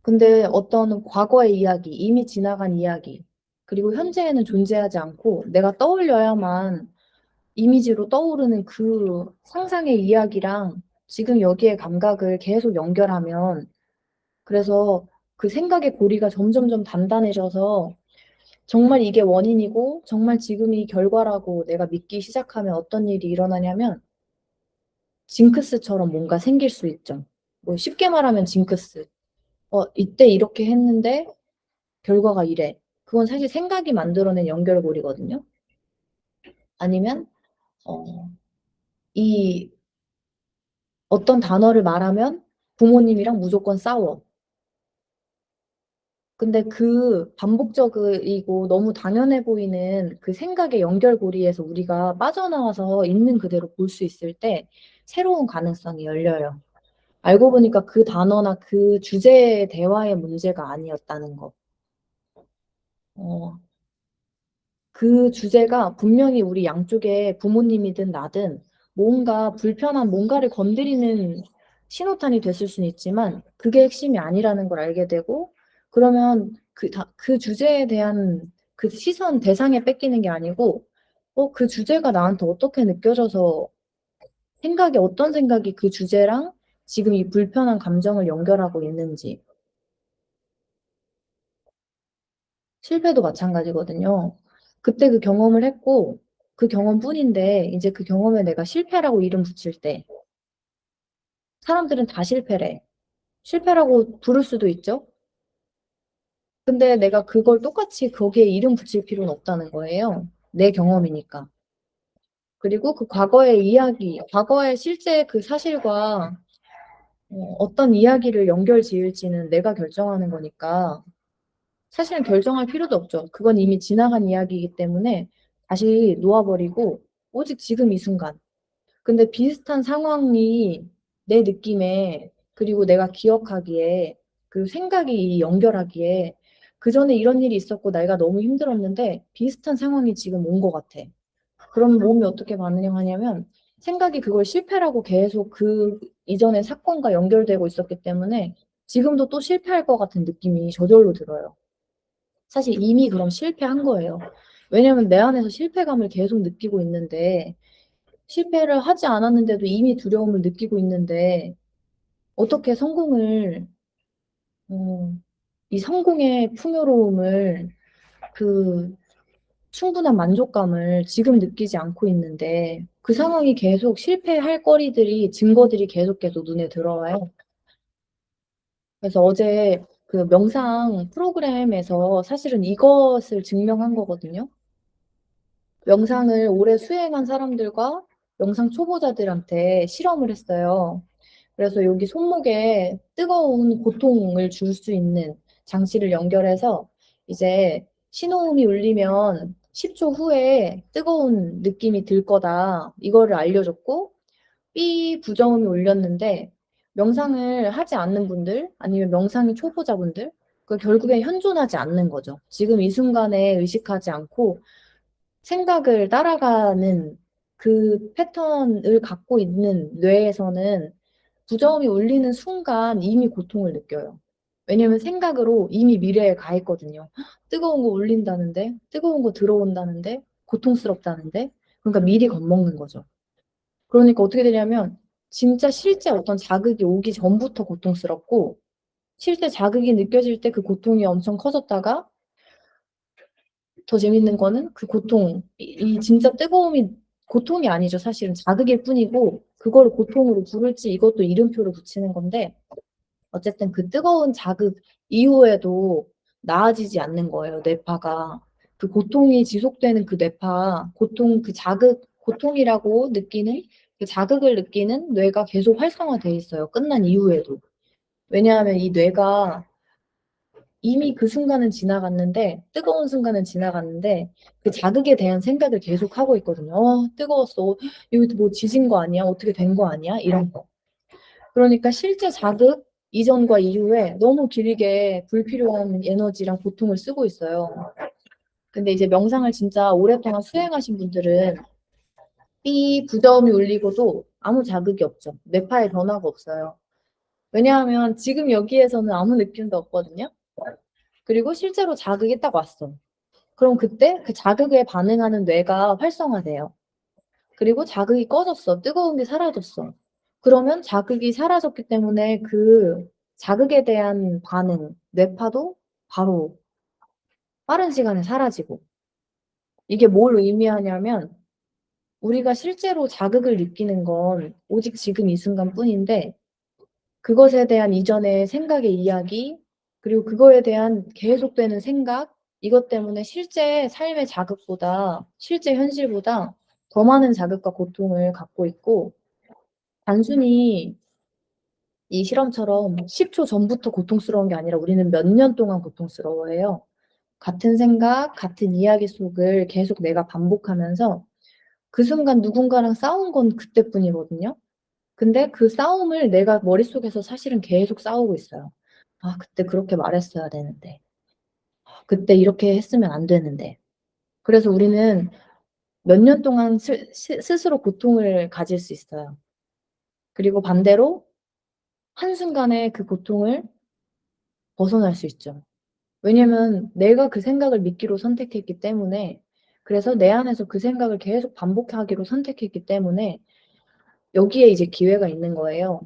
근데 어떤 과거의 이야기, 이미 지나간 이야기, 그리고 현재에는 존재하지 않고 내가 떠올려야만 이미지로 떠오르는 그 상상의 이야기랑 지금 여기에 감각을 계속 연결하면 그래서 그 생각의 고리가 점점점 단단해져서 정말 이게 원인이고 정말 지금 이 결과라고 내가 믿기 시작하면 어떤 일이 일어나냐면 징크스처럼 뭔가 생길 수 있죠. 뭐 쉽게 말하면 징크스. 이때 이렇게 했는데 결과가 이래. 그건 사실 생각이 만들어낸 연결고리거든요. 아니면 어, 이 어떤 단어를 말하면 부모님이랑 무조건 싸워. 근데 그 반복적이고 너무 당연해 보이는 그 생각의 연결고리에서 우리가 빠져나와서 있는 그대로 볼 수 있을 때 새로운 가능성이 열려요. 알고 보니까 그 단어나 그 주제의 대화의 문제가 아니었다는 거. 어, 그 주제가 분명히 우리 양쪽에 부모님이든 나든 뭔가 불편한 뭔가를 건드리는 신호탄이 됐을 수는 있지만 그게 핵심이 아니라는 걸 알게 되고 그러면 그 주제에 대한 그 시선 대상에 뺏기는 게 아니고 그 주제가 나한테 어떻게 느껴져서 생각이 어떤 생각이 그 주제랑 지금 이 불편한 감정을 연결하고 있는지 실패도 마찬가지거든요. 그때 그 경험을 했고 그 경험뿐인데 이제 그 경험에 내가 실패라고 이름 붙일 때 사람들은 다 실패래. 실패라고 부를 수도 있죠. 근데 내가 그걸 똑같이 거기에 이름 붙일 필요는 없다는 거예요. 내 경험이니까. 그리고 그 과거의 이야기, 과거의 실제 그 사실과 어떤 이야기를 연결 지을지는 내가 결정하는 거니까 사실은 결정할 필요도 없죠. 그건 이미 지나간 이야기이기 때문에 다시 놓아버리고 오직 지금 이 순간. 근데 비슷한 상황이 내 느낌에 그리고 내가 기억하기에 그리고 생각이 연결하기에 그 전에 이런 일이 있었고 내가 너무 힘들었는데 비슷한 상황이 지금 온 것 같아. 그럼 몸이 어떻게 반응하냐면 생각이 그걸 실패라고 계속 그 이전의 사건과 연결되고 있었기 때문에 지금도 또 실패할 것 같은 느낌이 저절로 들어요. 사실 이미 그럼 실패한 거예요. 왜냐면 내 안에서 실패감을 계속 느끼고 있는데 실패를 하지 않았는데도 이미 두려움을 느끼고 있는데 어떻게 어, 이 성공의 풍요로움을 그 충분한 만족감을 지금 느끼지 않고 있는데 그 상황이 계속 실패할 거리들이 증거들이 계속 눈에 들어와요. 그래서 어제 그 명상 프로그램에서 사실은 이것을 증명한 거거든요. 명상을 오래 수행한 사람들과 명상 초보자들한테 실험을 했어요. 그래서 여기 손목에 뜨거운 고통을 줄 수 있는 장치를 연결해서 이제 신호음이 울리면 10초 후에 뜨거운 느낌이 들 거다. 이거를 알려줬고, 삐 부정음이 울렸는데, 명상을 하지 않는 분들, 아니면 명상이 초보자분들, 그 결국에 현존하지 않는 거죠. 지금 이 순간에 의식하지 않고 생각을 따라가는 그 패턴을 갖고 있는 뇌에서는 부정음이 울리는 순간 이미 고통을 느껴요. 왜냐면 생각으로 이미 미래에 가 있거든요. 뜨거운 거 울린다는데, 뜨거운 거 들어온다는데, 고통스럽다는데, 그러니까 미리 겁먹는 거죠. 그러니까 어떻게 되냐면, 진짜 실제 어떤 자극이 오기 전부터 고통스럽고, 실제 자극이 느껴질 때 그 고통이 엄청 커졌다가, 더 재밌는 거는 그 고통, 이 진짜 뜨거움이 고통이 아니죠. 사실은 자극일 뿐이고, 그거를 고통으로 부를지 이것도 이름표를 붙이는 건데, 어쨌든 그 뜨거운 자극 이후에도 나아지지 않는 거예요, 뇌파가. 그 고통이 지속되는 그 뇌파, 고통이라고 느끼는, 그 자극을 느끼는 뇌가 계속 활성화돼 있어요, 끝난 이후에도. 왜냐하면 이 뇌가 이미 그 순간은 지나갔는데, 뜨거운 순간은 지나갔는데, 그 자극에 대한 생각을 계속 하고 있거든요. 뜨거웠어. 여기 뭐 지진 거 아니야? 어떻게 된 거 아니야? 이런 거. 그러니까 실제 자극 이전과 이후에 너무 길게 불필요한 에너지랑 고통을 쓰고 있어요. 근데 이제 명상을 진짜 오랫동안 수행하신 분들은 이 부저음이 울리고도 아무 자극이 없죠. 뇌파에 변화가 없어요. 왜냐하면 지금 여기에서는 아무 느낌도 없거든요. 그리고 실제로 자극이 딱 왔어. 그럼 그때 그 자극에 반응하는 뇌가 활성화돼요. 그리고 자극이 꺼졌어. 뜨거운 게 사라졌어. 그러면 자극이 사라졌기 때문에 그 자극에 대한 반응, 뇌파도 바로 빠른 시간에 사라지고. 이게 뭘 의미하냐면 우리가 실제로 자극을 느끼는 건 오직 지금 이 순간뿐인데 그것에 대한 이전의 생각의 이야기, 그리고 그거에 대한 계속되는 생각, 이것 때문에 실제 삶의 자극보다, 실제 현실보다 더 많은 자극과 고통을 갖고 있고, 단순히 이 실험처럼 10초 전부터 고통스러운 게 아니라 우리는 몇 년 동안 고통스러워해요. 같은 생각, 같은 이야기 속을 계속 내가 반복하면서 그 순간 누군가랑 싸운 건 그때뿐이거든요. 근데 그 싸움을 내가 머릿속에서 사실은 계속 싸우고 있어요. '아 그때 그렇게 말했어야 되는데. 아 그때 이렇게 했으면 안 되는데.' 그래서 우리는 몇 년 동안 스스로 고통을 가질 수 있어요. 그리고 반대로 한순간에 그 고통을 벗어날 수 있죠. 왜냐면 내가 그 생각을 믿기로 선택했기 때문에, 그래서 내 안에서 그 생각을 계속 반복하기로 선택했기 때문에 여기에 이제 기회가 있는 거예요.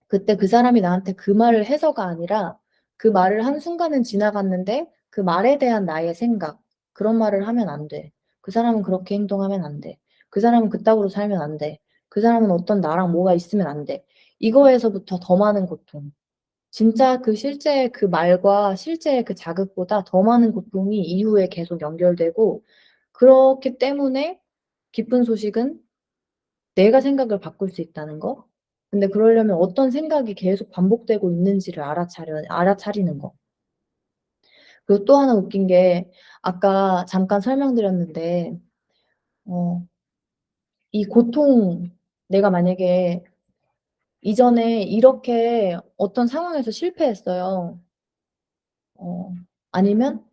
그때 그 사람이 나한테 그 말을 해서가 아니라 그 말을 한순간은 지나갔는데 그 말에 대한 나의 생각, 그런 말을 하면 안 돼. 그 사람은 그렇게 행동하면 안 돼. 그 사람은 그따구로 살면 안 돼. 그 사람은 어떤 나랑 뭐가 있으면 안 돼. 이거에서부터 더 많은 고통. 진짜 그 실제 그 말과 실제의 그 자극보다 더 많은 고통이 이후에 계속 연결되고, 그렇기 때문에 기쁜 소식은 내가 생각을 바꿀 수 있다는 거. 근데 그러려면 어떤 생각이 계속 반복되고 있는지를 알아차리는 거. 그리고 또 하나 웃긴 게 아까 잠깐 설명드렸는데 어 이 고통, 내가 만약에 이전에 이렇게 어떤 상황에서 실패했어요. 어 아니면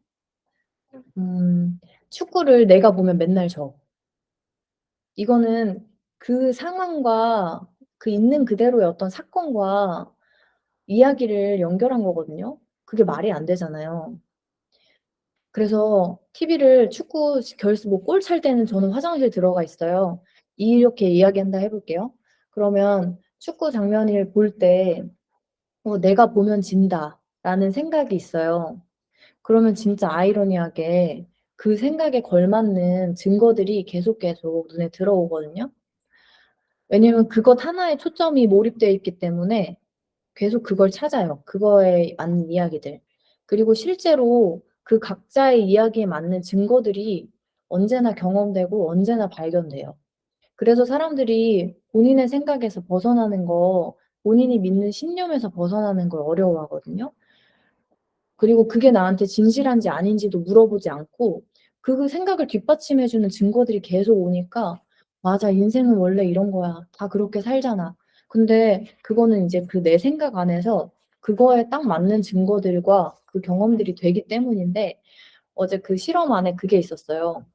축구를 내가 보면 맨날 져. 이거는 그 상황과 그 있는 그대로의 어떤 사건과 이야기를 연결한 거거든요. 그게 말이 안 되잖아요. 그래서 TV를 축구 결승 뭐 골 찰 때는 저는 화장실 들어가 있어요. 이렇게 이야기한다 해 볼게요. 그러면 축구 장면을 볼 때 '내가 보면 진다.'라는 생각이 있어요. 그러면 진짜 아이러니하게 그 생각에 걸맞는 증거들이 계속 눈에 들어오거든요. 왜냐면 그것 하나에 초점이 몰입돼 있기 때문에 계속 그걸 찾아요, 그거에 맞는 이야기들. 그리고 실제로 그 각자의 이야기에 맞는 증거들이 언제나 경험되고 언제나 발견돼요. 그래서 사람들이 본인의 생각에서 벗어나는 거, 본인이 믿는 신념에서 벗어나는 걸 어려워하거든요. 그리고 그게 나한테 진실한지 아닌지도 물어보지 않고 그 생각을 뒷받침해 주는 증거들이 계속 오니까 '맞아. 인생은 원래 이런 거야. 다 그렇게 살잖아.' 근데 그거는 이제 그 내 생각 안에서 그거에 딱 맞는 증거들과 그 경험들이 되기 때문인데, 어제 그 실험 안에 그게 있었어요.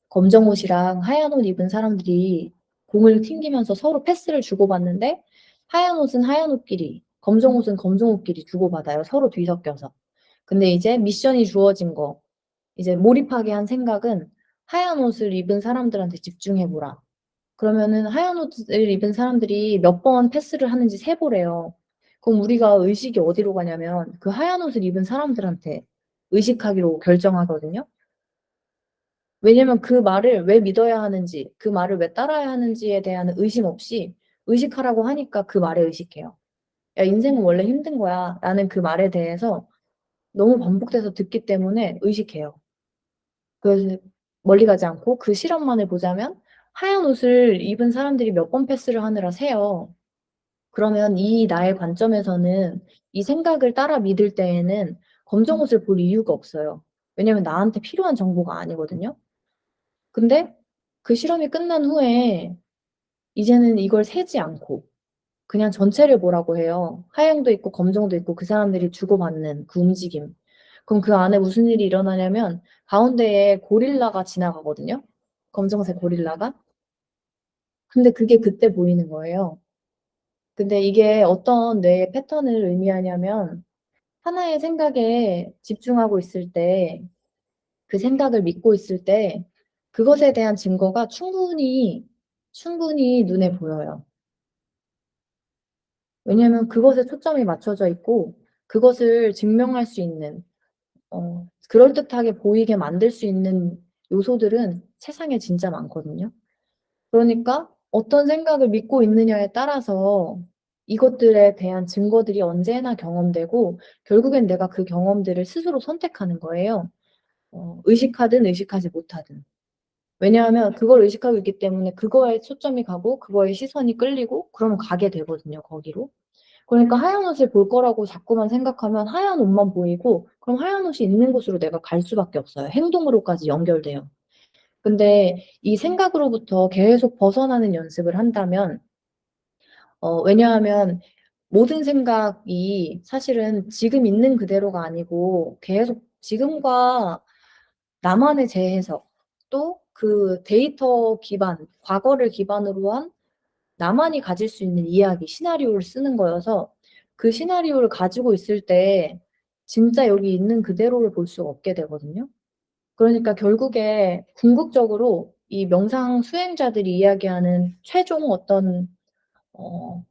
검정 옷이랑 하얀 옷 입은 사람들이 공을 튕기면서 서로 패스를 주고받는데 하얀 옷은 하얀 옷끼리, 검정 옷은 검정 옷끼리 주고받아요, 서로 뒤섞여서. 근데 이제 미션이 주어진 거, 이제 몰입하게 한 생각은 "하얀 옷을 입은 사람들한테 집중해 보라." 그러면은 하얀 옷을 입은 사람들이 몇 번 패스를 하는지 세 보래요. 그럼 우리가 의식이 어디로 가냐면 그 하얀 옷을 입은 사람들한테 의식하기로 결정하거든요. 왜냐면 그 말을 왜 믿어야 하는지, 그 말을 왜 따라야 하는지에 대한 의심 없이 의식하라고 하니까 그 말에 의식해요. "야 인생은 원래 힘든 거야."라는 그 말에 대해서 너무 반복돼서 듣기 때문에 의식해요. 그래서 멀리 가지 않고 그 실험만을 보자면 하얀 옷을 입은 사람들이 몇 번 패스를 하느라 세요. 그러면 이 나의 관점에서는 이 생각을 따라 믿을 때에는 검정 옷을 볼 이유가 없어요. 왜냐면 나한테 필요한 정보가 아니거든요. 근데 그 실험이 끝난 후에 이제는 이걸 세지 않고 그냥 전체를 보라고 해요. 하얀도 있고 검정도 있고 그 사람들이 주고받는 그 움직임. 그럼 그 안에 무슨 일이 일어나냐면 가운데에 고릴라가 지나가거든요, 검정색 고릴라가. 근데 그게 그때 보이는 거예요. 근데 이게 어떤 뇌의 패턴을 의미하냐면 하나의 생각에 집중하고 있을 때, 그 생각을 믿고 있을 때 그것에 대한 증거가 충분히 충분히 눈에 보여요. 왜냐하면 그것에 초점이 맞춰져 있고 그것을 증명할 수 있는 그럴듯하게 보이게 만들 수 있는 요소들은 세상에 진짜 많거든요. 그러니까 어떤 생각을 믿고 있느냐에 따라서 이것들에 대한 증거들이 언제나 경험되고 결국엔 내가 그 경험들을 스스로 선택하는 거예요. 의식하든 의식하지 못하든. 왜냐하면 그걸 의식하고 있기 때문에 그거에 초점이 가고 그거에 시선이 끌리고 그러면 가게 되거든요, 거기로. 그러니까 하얀 옷을 볼 거라고 자꾸만 생각하면 하얀 옷만 보이고 그럼 하얀 옷이 있는 곳으로 내가 갈 수밖에 없어요. 행동으로까지 연결돼요. 근데 이 생각으로부터 계속 벗어나는 연습을 한다면 왜냐하면 모든 생각이 사실은 지금 있는 그대로가 아니고 계속 지금과 나만의 재해석 또 그 데이터 기반 과거를 기반으로 한 나만이 가질 수 있는 이야기 시나리오를 쓰는 거여서 그 시나리오를 가지고 있을 때 진짜 여기 있는 그대로를 볼 수가 없게 되거든요. 그러니까 결국에 궁극적으로 이 명상 수행자들이 이야기하는 최종 어떤 어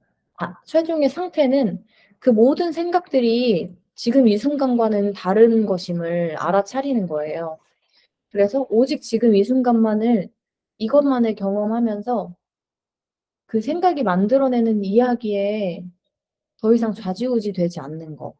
최종의 상태는 그 모든 생각들이 지금 이 순간과는 다른 것임을 알아차리는 거예요. 그래서 오직 지금 이 순간만을 이것만을 경험하면서 그 생각이 만들어내는 이야기에 더 이상 좌지우지 되지 않는 거.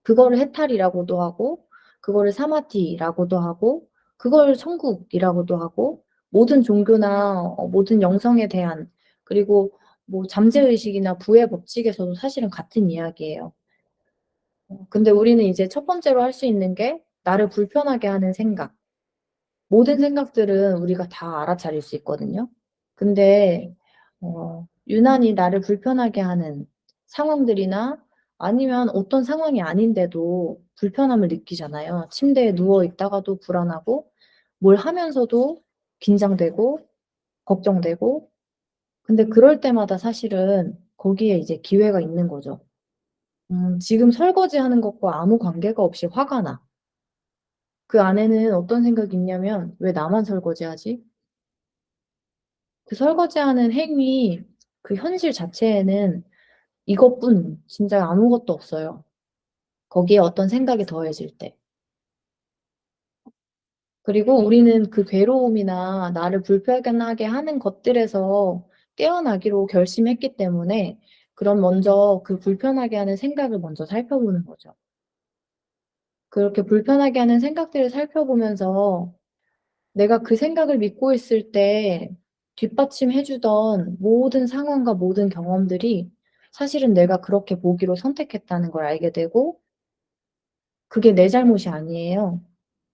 그거를 해탈이라고도 하고 그거를 사마티라고도 하고 그걸 천국이라고도 하고 모든 종교나 모든 영성에 대한 그리고 뭐 잠재의식이나 부의 법칙에서도 사실은 같은 이야기예요. 근데 우리는 이제 첫 번째로 할 수 있는 게 나를 불편하게 하는 생각. 모든 생각들은 우리가 다 알아차릴 수 있거든요. 근데 유난히 나를 불편하게 하는 상황들이나 아니면 어떤 상황이 아닌데도 불편함을 느끼잖아요. 침대에 누워 있다가도 불안하고 뭘 하면서도 긴장되고 걱정되고 근데 그럴 때마다 사실은 거기에 이제 기회가 있는 거죠. 지금 설거지하는 것과 아무 관계가 없이 화가 나. 그 안에는 어떤 생각이 있냐면 '왜 나만 설거지하지?' 그 설거지하는 행위 그 현실 자체에는 이것뿐 진짜 아무것도 없어요. 거기에 어떤 생각이 더해질 때. 그리고 우리는 그 괴로움이나 나를 불편하게 하는 것들에서 깨어나기로 결심했기 때문에 그럼 먼저 그 불편하게 하는 생각을 먼저 살펴보는 거죠. 그렇게 불편하게 하는 생각들을 살펴보면서 내가 그 생각을 믿고 있을 때 뒷받침해 주던 모든 상황과 모든 경험들이 사실은 내가 그렇게 보기로 선택했다는 걸 알게 되고 그게 내 잘못이 아니에요.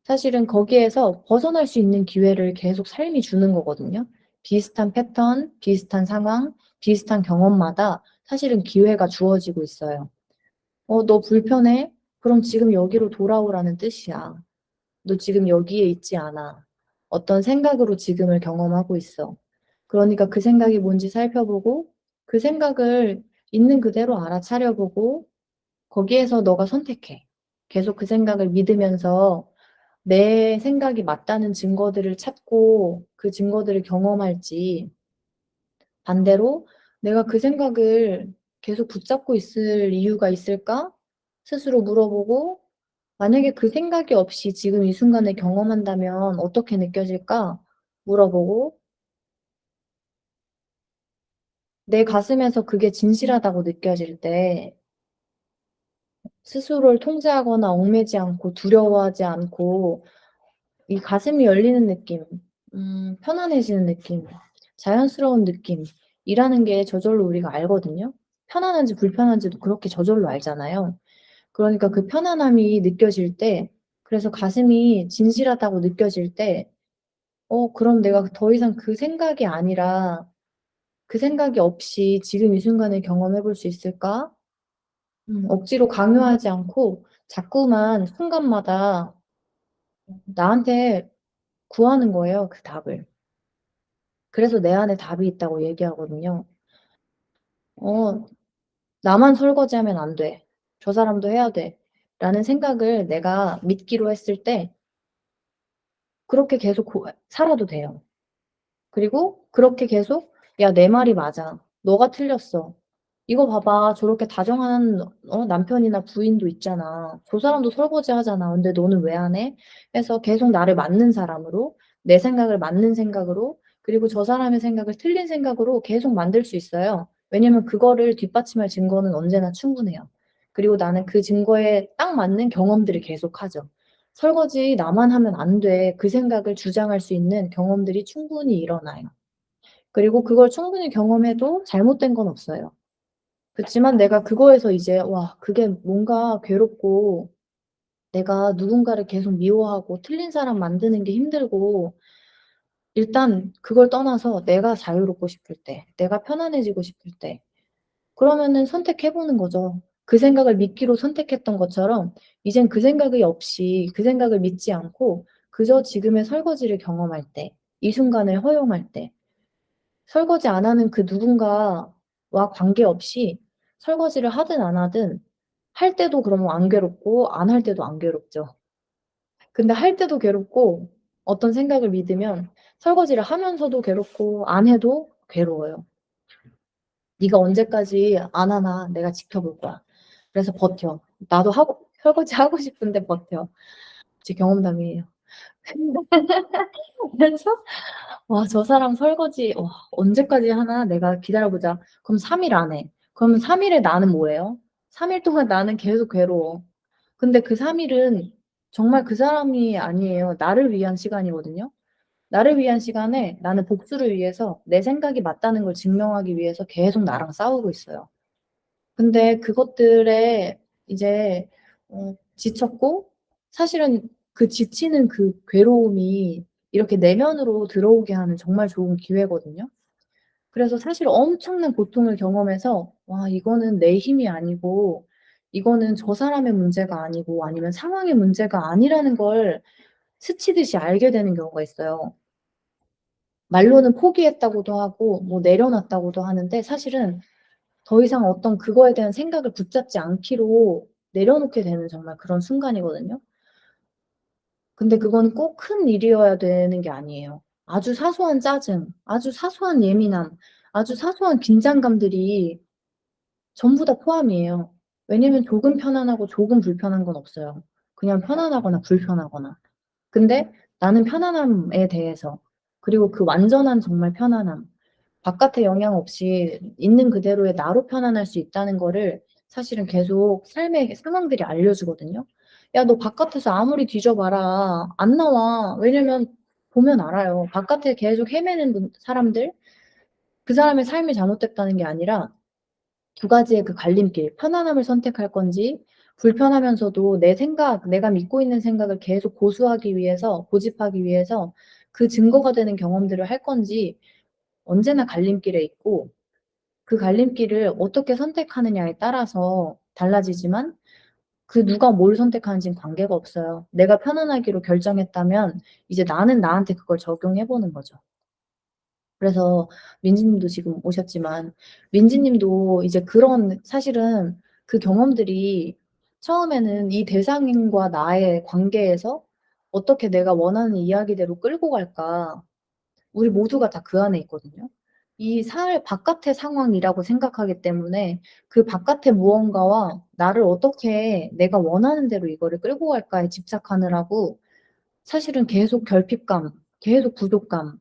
사실은 거기에서 벗어날 수 있는 기회를 계속 삶이 주는 거거든요. 비슷한 패턴, 비슷한 상황, 비슷한 경험마다 사실은 기회가 주어지고 있어요. 너 불편해? 그럼 지금 여기로 돌아오라는 뜻이야. 너 지금 여기에 있지 않아. 어떤 생각으로 지금을 경험하고 있어. 그러니까 그 생각이 뭔지 살펴보고 그 생각을 있는 그대로 알아차려 보고 거기에서 너가 선택해. 계속 그 생각을 믿으면서 내 생각이 맞다는 증거들을 찾고 그 증거들을 경험할지 반대로 '내가 그 생각을 계속 붙잡고 있을 이유가 있을까?' 스스로 물어보고 만약에 그 생각이 없이 지금 이 순간을 경험한다면 어떻게 느껴질까? 물어보고 내 가슴에서 그게 진실하다고 느껴질 때 스스로를 통제하거나 얽매지 않고 두려워하지 않고 이 가슴이 열리는 느낌, 편안해지는 느낌, 자연스러운 느낌이라는 게 저절로 우리가 알거든요. 편안한지 불편한지도 그렇게 저절로 알잖아요. 그러니까 그 편안함이 느껴질 때 그래서 가슴이 진실하다고 느껴질 때 그럼 내가 더 이상 그 생각이 아니라 그 생각이 없이 지금 이 순간을 경험해 볼 수 있을까? 억지로 강요하지 않고 자꾸만 순간마다 나한테 구하는 거예요, 그 답을. 그래서 내 안에 답이 있다고 얘기하거든요. 어 '나만 설거지하면 안 돼. 저 사람도 해야 돼.'라는 생각을 내가 믿기로 했을 때 그렇게 계속 살아도 돼요. 그리고 그렇게 계속 "야 내 말이 맞아. 너가 틀렸어. 이거 봐봐. 저렇게 다정한 남편이나 부인도 있잖아. 저 사람도 설거지하잖아. 근데 너는 왜 안 해?" 해서 계속 나를 맞는 사람으로, 내 생각을 맞는 생각으로, 그리고 저 사람의 생각을 틀린 생각으로 계속 만들 수 있어요. 왜냐면 그거를 뒷받침할 증거는 언제나 충분해요. 그리고 나는 그 증거에 딱 맞는 경험들을 계속하죠. 설거지 나만 하면 안 돼. 그 생각을 주장할 수 있는 경험들이 충분히 일어나요. 그리고 그걸 충분히 경험해도 잘못된 건 없어요. 그치만 내가 그거에서 이제 와 그게 뭔가 괴롭고, 내가 누군가를 계속 미워하고 틀린 사람 만드는 게 힘들고, 일단 그걸 떠나서 내가 자유롭고 싶을 때, 내가 편안해지고 싶을 때, 그러면은 선택해 보는 거죠. 그 생각을 믿기로 선택했던 것처럼 이젠 그 생각이 없이, 그 생각을 믿지 않고 그저 지금의 설거지를 경험할 때, 이 순간을 허용할 때, 설거지 안 하는 그 누군가와 관계없이 설거지를 하든 안 하든, 할 때도 그러면 안 괴롭고 안 할 때도 안 괴롭죠. 근데 할 때도 괴롭고, 어떤 생각을 믿으면 설거지를 하면서도 괴롭고 안 해도 괴로워요. "네가 언제까지 안 하나 내가 지켜볼 거야. 그래서 버텨. 나도 하고 설거지 하고 싶은데 버텨." 제 경험담이에요. 그래서 '와 저 사람 설거지 언제까지 하나? 내가 기다려 보자.' 그럼 3일 안 해. 그러면 3 일에 나는 뭐예요? 3일 동안 나는 계속 괴로워. 근데 그 3 일은 정말 그 사람이 아니에요. 나를 위한 시간이거든요. 나를 위한 시간에 나는 복수를 위해서, 내 생각이 맞다는 걸 증명하기 위해서 계속 나랑 싸우고 있어요. 근데 그것들에 이제 지쳤고, 사실은 그 지치는 그 괴로움이 이렇게 내면으로 들어오게 하는 정말 좋은 기회거든요. 그래서 사실 엄청난 고통을 경험해서 '와 이거는 내 힘이 아니고, 이거는 저 사람의 문제가 아니고, 아니면 상황의 문제가 아니라는 걸 스치듯이 알게 되는 경우가 있어요. 말로는 포기했다고도 하고 뭐 내려놨다고도 하는데, 사실은 더 이상 어떤 그거에 대한 생각을 붙잡지 않기로 내려놓게 되는 정말 그런 순간이거든요. 근데 그거는 꼭 큰 일이어야 되는 게 아니에요. 아주 사소한 짜증, 아주 사소한 예민함, 아주 사소한 긴장감들이 전부 다 포함이에요. 왜냐면 조금 편안하고 조금 불편한 건 없어요. 그냥 편안하거나 불편하거나. 근데 나는 편안함에 대해서, 그리고 그 완전한 정말 편안함, 바깥의 영향 없이 있는 그대로의 나로 편안할 수 있다는 거를 사실은 계속 삶의 상황들이 알려주거든요. "야 너 바깥에서 아무리 뒤져 봐라. 안 나와." 왜냐면 보면 알아요. 바깥에 계속 헤매는 사람들, 그 사람의 삶이 잘못됐다는 게 아니라 두 가지의 그 갈림길, 편안함을 선택할 건지, 불편하면서도 내 생각, 내가 믿고 있는 생각을 계속 고수하기 위해서, 고집하기 위해서 그 증거가 되는 경험들을 할 건지, 언제나 갈림길에 있고, 그 갈림길을 어떻게 선택하느냐에 따라서 달라지지만, 그 누가 뭘 선택하는지는 관계가 없어요. 내가 편안하기로 결정했다면 이제 나는 나한테 그걸 적용해 보는 거죠. 그래서 민지 님도 지금 오셨지만, 민지 님도 이제 그런, 사실은 그 경험들이 처음에는 이 대상인과 나의 관계에서 어떻게 내가 원하는 이야기대로 끌고 갈까, 우리 모두가 다 그 안에 있거든요. 이 바깥의 상황이라고 생각하기 때문에 그 바깥의 무언가와 나를 어떻게 내가 원하는 대로 이거를 끌고 갈까에 집착하느라고, 사실은 계속 결핍감, 계속 부족감,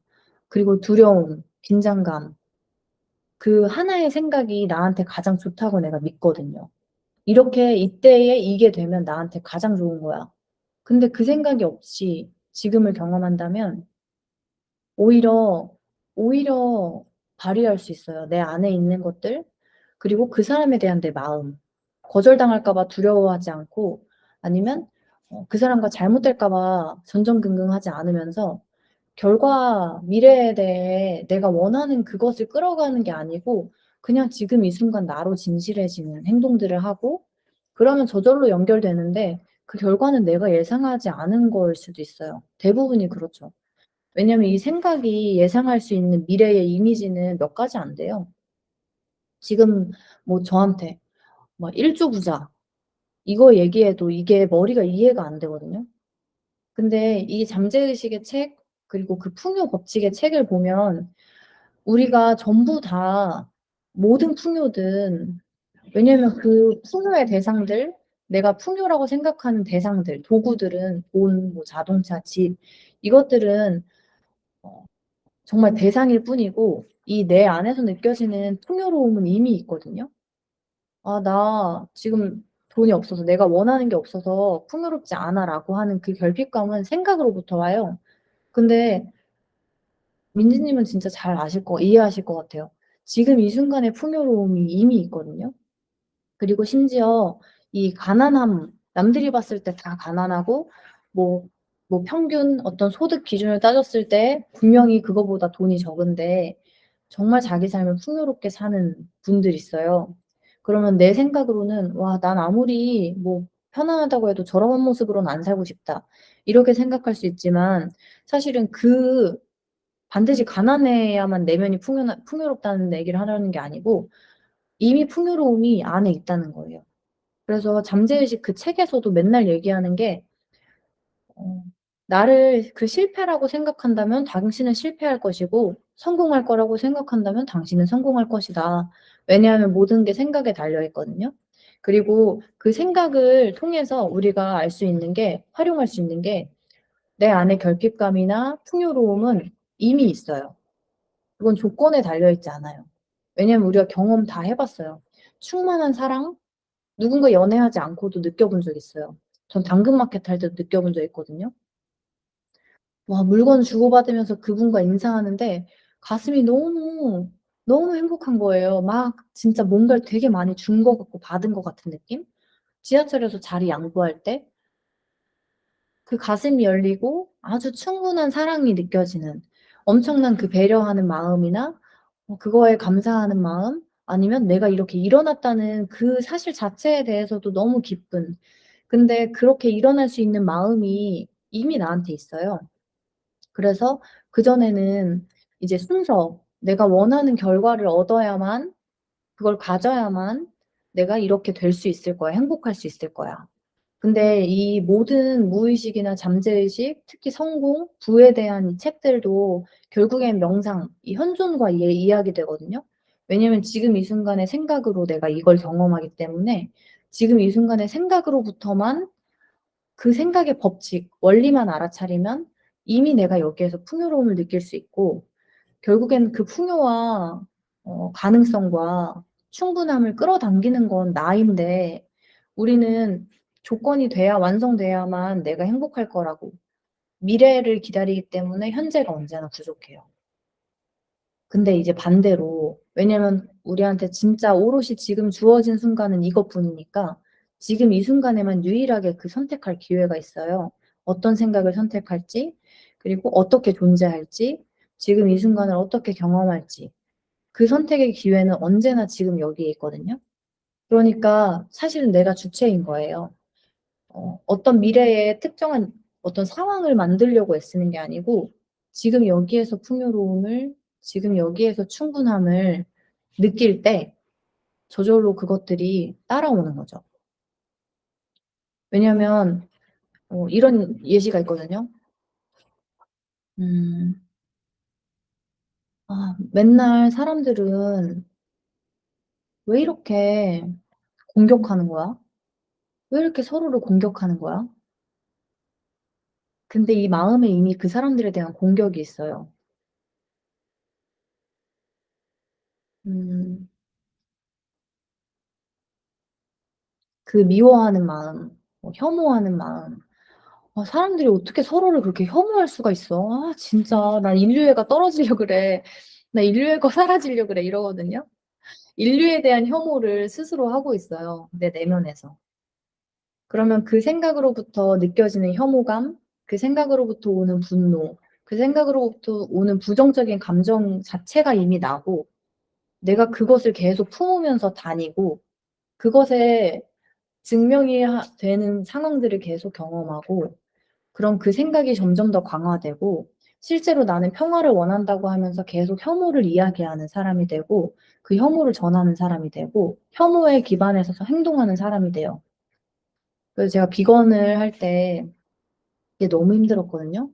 그리고 두려움, 긴장감, 그 하나의 생각이 나한테 가장 좋다고 내가 믿거든요. 이렇게 이때에 이게 되면 나한테 가장 좋은 거야. 근데 그 생각이 없이 지금을 경험한다면 오히려, 오히려 발휘할 수 있어요. 내 안에 있는 것들, 그리고 그 사람에 대한 내 마음. 거절당할까 봐 두려워하지 않고, 아니면 그 사람과 잘못될까 봐 전전긍긍하지 않으면서, 미래에 대해 내가 원하는 그것을 끌어가는 게 아니고 그냥 지금 이 순간 나로 진실해지는 행동들을 하고, 그러면 저절로 연결되는데 그 결과는 내가 예상하지 않은 거일 수도 있어요. 대부분이 그렇죠. 왜냐면 이 생각이 예상할 수 있는 미래의 이미지는 몇 가지 안 돼요. 지금 뭐 저한테 막 일조부자 이거 얘기해도 이게 머리가 이해가 안 되거든요. 근데 이 잠재의식의 책, 그리고 그 풍요 법칙의 책을 보면 우리가 전부 다 모든 풍요든, 왜냐면 그 풍요의 대상들, 내가 풍요라고 생각하는 대상들, 도구들은 돈, 뭐 자동차, 집, 이것들은 정말 대상일 뿐이고 이 내 안에서 느껴지는 풍요로움은 이미 있거든요. 아, 나 지금 돈이 없어서, 내가 원하는 게 없어서 풍요롭지 않아라고 하는 그 결핍감은 생각으로부터 와요. 근데 민지님은 진짜 잘 이해하실 것 같아요. 지금 이 순간의 풍요로움이 이미 있거든요. 그리고 심지어 이 가난함, 남들이 봤을 때 다 가난하고, 뭐, 뭐 평균 어떤 소득 기준을 따졌을 때 분명히 그거보다 돈이 적은데, 정말 자기 삶을 풍요롭게 사는 분들이 있어요. 그러면 내 생각으로는, 와, 난 아무리 뭐 편안하다고 해도 저런 모습으로는 안 살고 싶다, 이렇게 생각할 수 있지만, 사실은 반드시 가난해야만 내면이 풍요롭다는 얘기를 하려는 게 아니고, 이미 풍요로움이 안에 있다는 거예요. 그래서 잠재의식 그 책에서도 맨날 얘기하는 게, 어, 나를 그 실패라고 생각한다면 당신은 실패할 것이고, 성공할 거라고 생각한다면 당신은 성공할 것이다. 왜냐하면 모든 게 생각에 달려 있거든요. 그리고 그 생각을 통해서 우리가 알 수 있는 게, 활용할 수 있는 게, 내 안에 결핍감이나 풍요로움은 이미 있어요. 그건 조건에 달려 있지 않아요. 왜냐면 우리가 경험 다 해봤어요. 충만한 사랑, 누군가 연애하지 않고도 느껴본 적 있어요. 전 당근마켓 할 때도 느껴본 적 있거든요. 와, 물건 주고받으면서 그분과 인사하는데 가슴이 너무, 너무 행복한 거예요. 막 진짜 뭔가를 되게 많이 준 것 같고 받은 것 같은 느낌? 지하철에서 자리 양보할 때 그 가슴이 열리고 아주 충분한 사랑이 느껴지는, 엄청난 그 배려하는 마음이나 그거에 감사하는 마음, 아니면 내가 이렇게 일어났다는 그 사실 자체에 대해서도 너무 기쁜, 근데 그렇게 일어날 수 있는 마음이 이미 나한테 있어요. 그래서 그전에는 이제 순서, 내가 원하는 결과를 얻어야만, 그걸 가져야만 내가 이렇게 될 수 있을 거야, 행복할 수 있을 거야. 근데 이 모든 무의식이나 잠재의식, 특히 성공, 부에 대한 이 책들도 결국엔 명상, 이 현존과 이야기 되거든요. 왜냐면 지금 이 순간의 생각으로 내가 이걸 경험하기 때문에 지금 이 순간의 생각으로부터만, 그 생각의 법칙, 원리만 알아차리면 이미 내가 여기에서 풍요로움을 느낄 수 있고, 결국엔 그 풍요와 가능성과 충분함을 끌어당기는 건 나인데, 우리는 조건이 돼야, 완성돼야만 내가 행복할 거라고 미래를 기다리기 때문에 현재가 언제나 부족해요. 근데 이제 반대로, 왜냐면 우리한테 진짜 오롯이 지금 주어진 순간은 이것뿐이니까 지금 이 순간에만 유일하게 그 선택할 기회가 있어요. 어떤 생각을 선택할지, 그리고 어떻게 존재할지, 지금 이 순간을 어떻게 경험할지, 그 선택의 기회는 언제나 지금 여기에 있거든요. 그러니까 사실은 내가 주체인 거예요. 어떤 미래에 특정한 어떤 상황을 만들려고 애쓰는 게 아니고, 지금 여기에서 풍요로움을, 지금 여기에서 충분함을 느낄 때 저절로 그것들이 따라오는 거죠. 왜냐면 이런 예시가 있거든요. 음, 맨날 사람들은 왜 이렇게 공격하는 거야? 왜 이렇게 서로를 공격하는 거야? 근데 이 마음에 이미 그 사람들에 대한 공격이 있어요. 음, 그 미워하는 마음, 혐오하는 마음. 사람들이 어떻게 서로를 그렇게 혐오할 수가 있어? 아, 진짜, 난 인류애가 떨어지려 그래. 나 인류애가 사라지려 그래. 이러거든요. 인류에 대한 혐오를 스스로 하고 있어요. 내 내면에서. 그러면 그 생각으로부터 느껴지는 혐오감, 그 생각으로부터 오는 분노, 그 생각으로부터 오는 부정적인 감정 자체가 이미 나고, 내가 그것을 계속 품으면서 다니고, 그것에 증명이 되는 상황들을 계속 경험하고, 그럼 그 생각이 점점 더 강화되고, 실제로 나는 평화를 원한다고 하면서 계속 혐오를 이야기하는 사람이 되고, 그 혐오를 전하는 사람이 되고, 혐오에 기반해서 행동하는 사람이 돼요. 그래서 제가 비건을 할 때 이게 너무 힘들었거든요.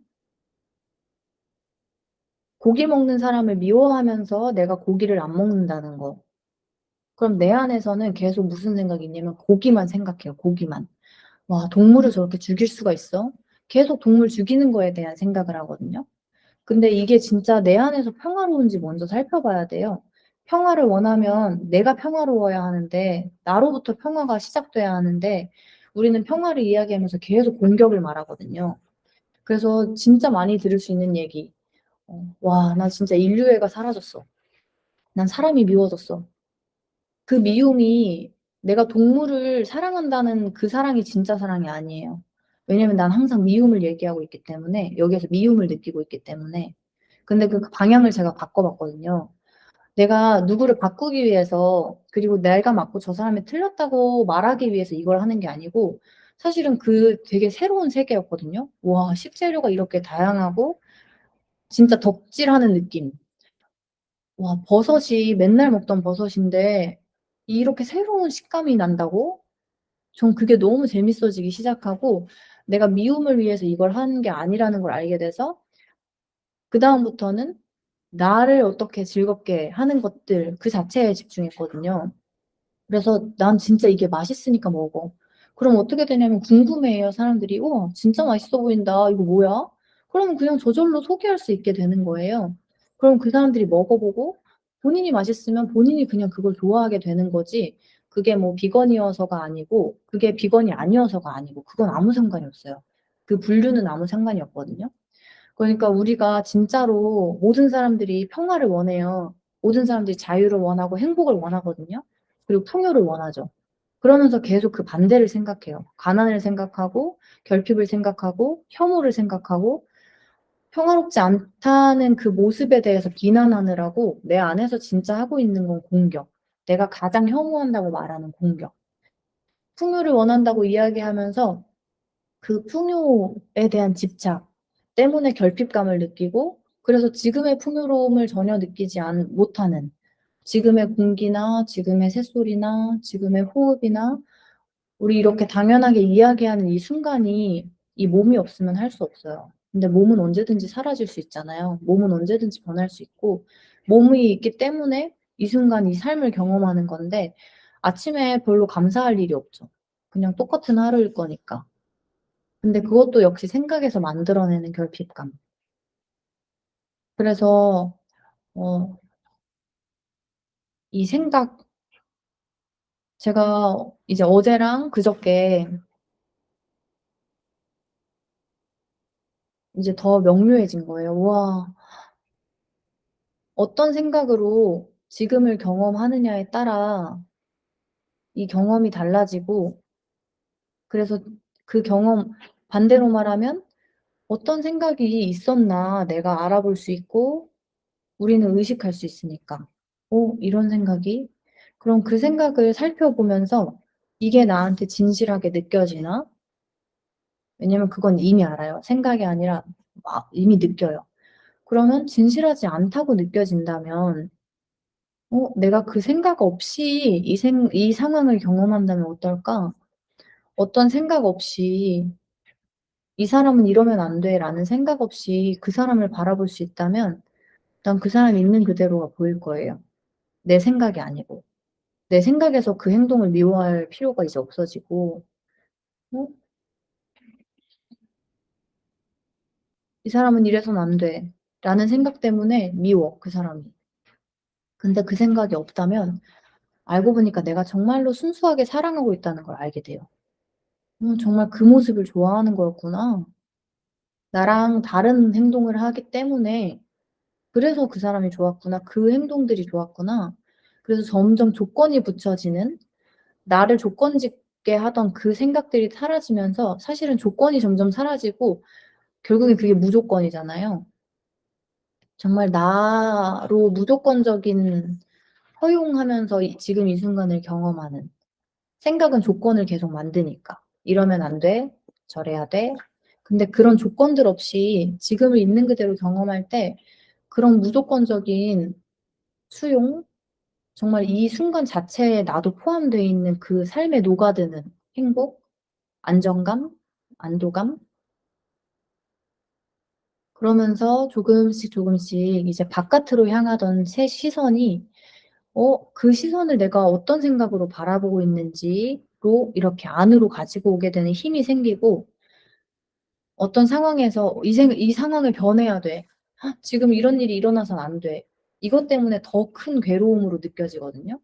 고기 먹는 사람을 미워하면서 내가 고기를 안 먹는다는 거. 그럼 내 안에서는 계속 무슨 생각이 있냐면 고기만 생각해요, 고기만. '와 동물을 저렇게 죽일 수가 있어?' 계속 동물 죽이는 거에 대한 생각을 하거든요. 근데 이게 진짜 내 안에서 평화로운지 먼저 살펴봐야 돼요. 평화를 원하면 내가 평화로워야 하는데 나로부터 평화가 시작돼야 하는데 우리는 평화를 이야기하면서 계속 공격을 말하거든요. 그래서 진짜 많이 들을 수 있는 얘기. "와 나 진짜 인류애가 사라졌어. 난 사람이 미워졌어." 그 미움이 내가 동물을 사랑한다는 그 사랑이 진짜 사랑이 아니에요. 왜냐면 난 항상 미움을 얘기하고 있기 때문에 여기에서 미움을 느끼고 있기 때문에. 근데 그 방향을 제가 바꿔 봤거든요. 내가 누구를 바꾸기 위해서 그리고 내가 맞고 저 사람이 틀렸다고 말하기 위해서 이걸 하는 게 아니고 사실은 그 되게 새로운 세계였거든요. 와 식재료가 이렇게 다양하고 진짜 덕질하는 느낌. 와 버섯이 맨날 먹던 버섯인데 이렇게 새로운 식감이 난다고? 전 그게 너무 재밌어지기 시작하고 내가 미움을 위해서 이걸 하는 게 아니라는 걸 알게 돼서 그다음부터는 나를 어떻게 즐겁게 하는 것들 그 자체에 집중했거든요. 그래서 '난 진짜 이게 맛있으니까 먹어.' 그럼 어떻게 되냐면 궁금해해요 사람들이. "우와 진짜 맛있어 보인다. 이거 뭐야?" 그러면 그냥 저절로 소개할 수 있게 되는 거예요. 그럼 그 사람들이 먹어 보고 본인이 맛있으면 본인이 그냥 그걸 좋아하게 되는 거지 그게 뭐 비건이어서가 아니고 그게 비건이 아니어서가 아니고 그건 아무 상관이 없어요. 그 분류는 아무 상관이 없거든요. 그러니까 우리가 진짜로 모든 사람들이 평화를 원해요. 모든 사람들이 자유를 원하고 행복을 원하거든요. 그리고 풍요를 원하죠. 그러면서 계속 그 반대를 생각해요. 가난을 생각하고 결핍을 생각하고 혐오를 생각하고 평화롭지 않다는 그 모습에 대해서 비난하느라고 내 안에서 진짜 하고 있는 건 공격. 내가 가장 혐오한다고 말하는 공격. 풍요를 원한다고 이야기하면서 그 풍요에 대한 집착 때문에 결핍감을 느끼고 그래서 지금의 풍요로움을 전혀 느끼지 못하는 지금의 공기나 지금의 새소리나 지금의 호흡이나 우리 이렇게 당연하게 이야기하는 이 순간이 이 몸이 없으면 할 수 없어요. 근데 몸은 언제든지 사라질 수 있잖아요. 몸은 언제든지 변할 수 있고 몸이 있기 때문에 이 순간 이 삶을 경험하는 건데 아침에 별로 감사할 일이 없죠. 그냥 똑같은 하루일 거니까. 근데 그것도 역시 생각에서 만들어내는 결핍감. 그래서 어 이 생각 제가 이제 어제랑 그저께 이제 더 명료해진 거예요. 와 어떤 생각으로 지금을 경험하느냐에 따라 이 경험이 달라지고 그래서 그 경험 반대로 말하면 '어떤 생각이 있었나.' 내가 알아볼 수 있고 우리는 의식할 수 있으니까. '어 이런 생각이?' 그럼 그 생각을 살펴보면서 '이게 나한테 진실하게 느껴지나?' 왜냐면 그건 이미 알아요. 생각이 아니라 막 이미 느껴요. 그러면 진실하지 않다고 느껴진다면 '내가 그 생각 없이 이 상황을 경험한다면 어떨까? 어떤 생각 없이 '이 사람은 이러면 안 돼.'라는 생각 없이 그 사람을 바라볼 수 있다면 난 그 사람이 있는 그대로가 보일 거예요. 내 생각이 아니고. 내 생각에서 그 행동을 미워할 필요가 이제 없어지고 '어 이 사람은 이래서는 안 돼.'라는 생각 때문에 미워 그 사람이. 근데 그 생각이 없다면 알고 보니까 내가 정말로 순수하게 사랑하고 있다는 걸 알게 돼요. '정말 그 모습을 좋아하는 거였구나. 나랑 다른 행동을 하기 때문에 그래서 그 사람이 좋았구나. 그 행동들이 좋았구나.' 그래서 점점 조건이 붙여지는 나를 조건짓게 하던 그 생각들이 사라지면서 사실은 조건이 점점 사라지고 결국엔 그게 무조건이잖아요. 정말 나로 무조건적인 허용하면서 지금 이 순간을 경험하는 생각은 조건을 계속 만드니까. 이러면 안 돼. 저래야 돼. 근데 그런 조건들 없이 지금을 있는 그대로 경험할 때 그런 무조건적인 수용 정말 이 순간 자체에 나도 포함되어 있는 그 삶에 녹아드는 행복, 안정감, 안도감 그러면서 조금씩 조금씩 이제 바깥으로 향하던 새 시선이 그 시선을 내가 어떤 생각으로 바라보고 있는지로 이렇게 안으로 가지고 오게 되는 힘이 생기고, 어떤 상황에서 '이 상황을 변해야 돼. 지금 이런 일이 일어나선 안 돼.' 이것 때문에 더 큰 괴로움으로 느껴지거든요.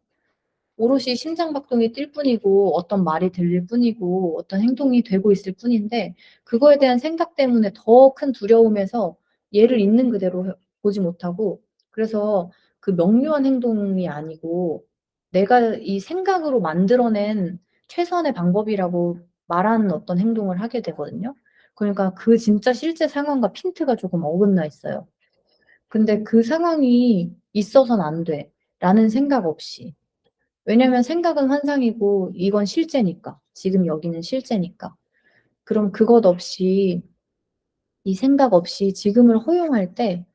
오롯이 심장박동이 뛸 뿐이고 어떤 말이 들릴 뿐이고 어떤 행동이 되고 있을 뿐인데, 그거에 대한 생각 때문에 더 큰 두려움에서 얘를 있는 그대로 보지 못하고, 그래서 그 명료한 행동이 아니고 내가 이 생각으로 만들어낸 최선의 방법이라고 말하는 어떤 행동을 하게 되거든요. 그러니까 그 진짜 실제 상황과 핀트가 조금 어긋나 있어요. 근데 '그 상황이 있어서는 안 돼.'라는 생각 없이, 왜냐면 생각은 환상이고 이건 실제니까. 지금 여기는 실제니까. 그럼 그것 없이, 이 생각 없이 지금을 허용할 때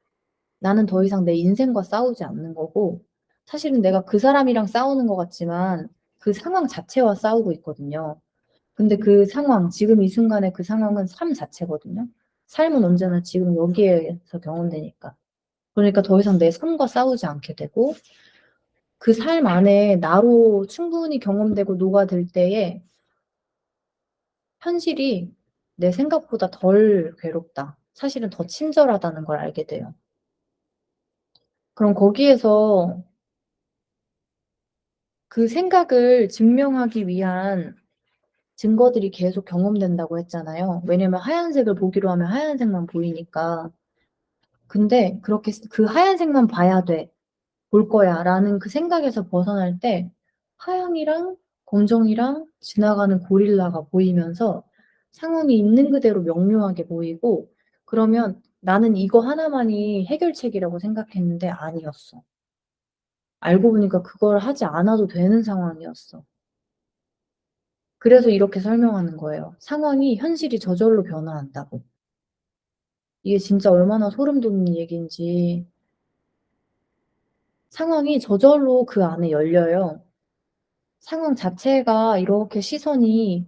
나는 더 이상 내 인생과 싸우지 않는 거고, 사실은 내가 그 사람이랑 싸우는 것 같지만 그 상황 자체와 싸우고 있거든요. 근데 그 상황, 지금 이 순간의 그 상황은 삶 자체거든요. 삶은 언제나 지금 여기에서 경험되니까. 그러니까 더 이상 내 삶과 싸우지 않게 되고, 그 삶 안에 나로 충분히 경험되고 녹아들 때에 현실이 내 생각보다 덜 괴롭다, 사실은 더 친절하다는 걸 알게 돼요. 그럼 거기에서 그 생각을 증명하기 위한 증거들이 계속 경험된다고 했잖아요. 왜냐면 하얀색을 보기로 하면 하얀색만 보이니까. 근데 그렇게 '그 하얀색만 봐야 돼. 볼 거야.'라는 그 생각에서 벗어날 때 하양이랑 검정이랑 지나가는 고릴라가 보이면서 상황이 있는 그대로 명료하게 보이고, 그러면 나는 이거 하나만이 해결책이라고 생각했는데 아니었어. 알고 보니까 그걸 하지 않아도 되는 상황이었어. 그래서 이렇게 설명하는 거예요. 상황이 현실이 저절로 변화한다고. 이게 진짜 얼마나 소름 돋는 얘기인지. 상황이 저절로 그 안에 열려요. 상황 자체가 이렇게 시선이,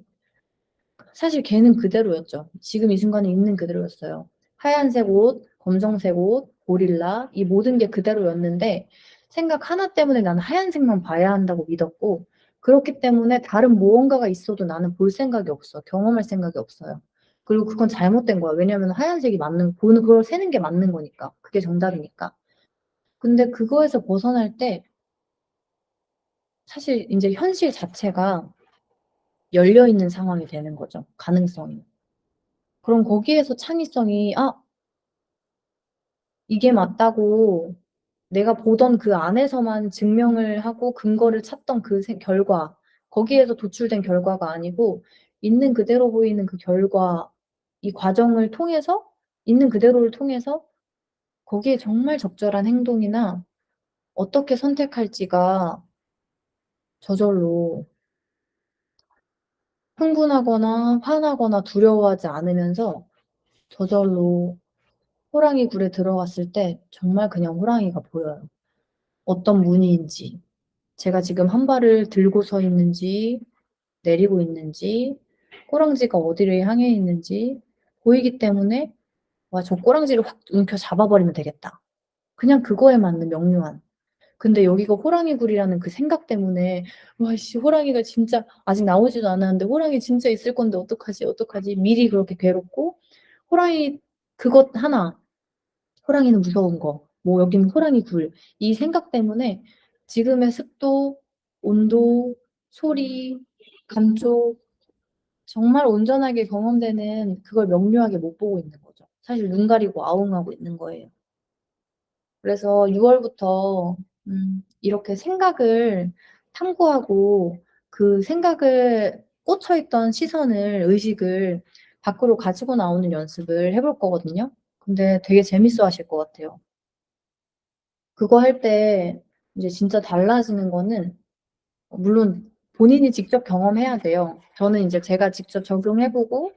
사실 걔는 그대로였죠. 지금 이 순간에 있는 그대로였어요. 하얀색 옷, 검정색 옷, 고릴라, 이 모든 게 그대로였는데 생각 하나 때문에 나는 하얀색만 봐야 한다고 믿었고, 그렇기 때문에 다른 무언가가 있어도 나는 볼 생각이 없어. 경험할 생각이 없어요. 그리고 그건 잘못된 거야. 왜냐하면 하얀색이 맞는, 보는 그걸 세는 게 맞는 거니까. 그게 정답이니까. 근데 그거에서 벗어날 때 사실 인제 현실 자체가 열려 있는 상황이 되는 거죠, 가능성이. 그럼 거기에서 창의성이, 이게 맞다고 내가 보던 그 안에서만 증명을 하고 근거를 찾던 그 결과, 거기에서 도출된 결과가 아니고 있는 그대로 보이는 그 결과, 이 과정을 통해서, 있는 그대로를 통해서 거기에 정말 적절한 행동이나 어떻게 선택할지가 저절로, 흥분하거나 화나거나 두려워하지 않으면서 저절로 호랑이 굴에 들어갔을 때 정말 그냥 호랑이가 보여요. 어떤 무늬인지, 제가 지금 한 발을 들고 서 있는지 내리고 있는지, 꼬랑지가 어디를 향해 있는지 보이기 때문에 '와, 저 꼬랑지를 확 움켜 잡아 버리면 되겠다.' 그냥 그거에 맞는 명료한. 근데 여기가 호랑이 굴이라는 그 생각 때문에 '와 씨, 호랑이가 진짜 아직 나오지도 않았는데 호랑이 진짜 있을 건데 어떡하지, 어떡하지?' 미리 그렇게 괴롭고, 호랑이 그것 하나, 호랑이는 무서운 거, 뭐 여기는 호랑이 굴, 이 생각 때문에 지금의 습도, 온도, 소리, 감촉, 정말 온전하게 경험되는 그걸 명료하게 못 보고 있는 거죠. 사실 눈 가리고 아웅하고 있는 거예요. 그래서 6 월부터 이렇게 생각을 탐구하고 그 생각을 꽂혀 있던 시선을, 의식을 밖으로 가지고 나오는 연습을 해볼 거거든요. 근데 되게 재밌어 하실 것 같아요. 그거 할 때 이제 진짜 달라지는 거는, 물론 본인이 직접 경험해야 돼요. 저는 인제 제가 직접 적용해 보고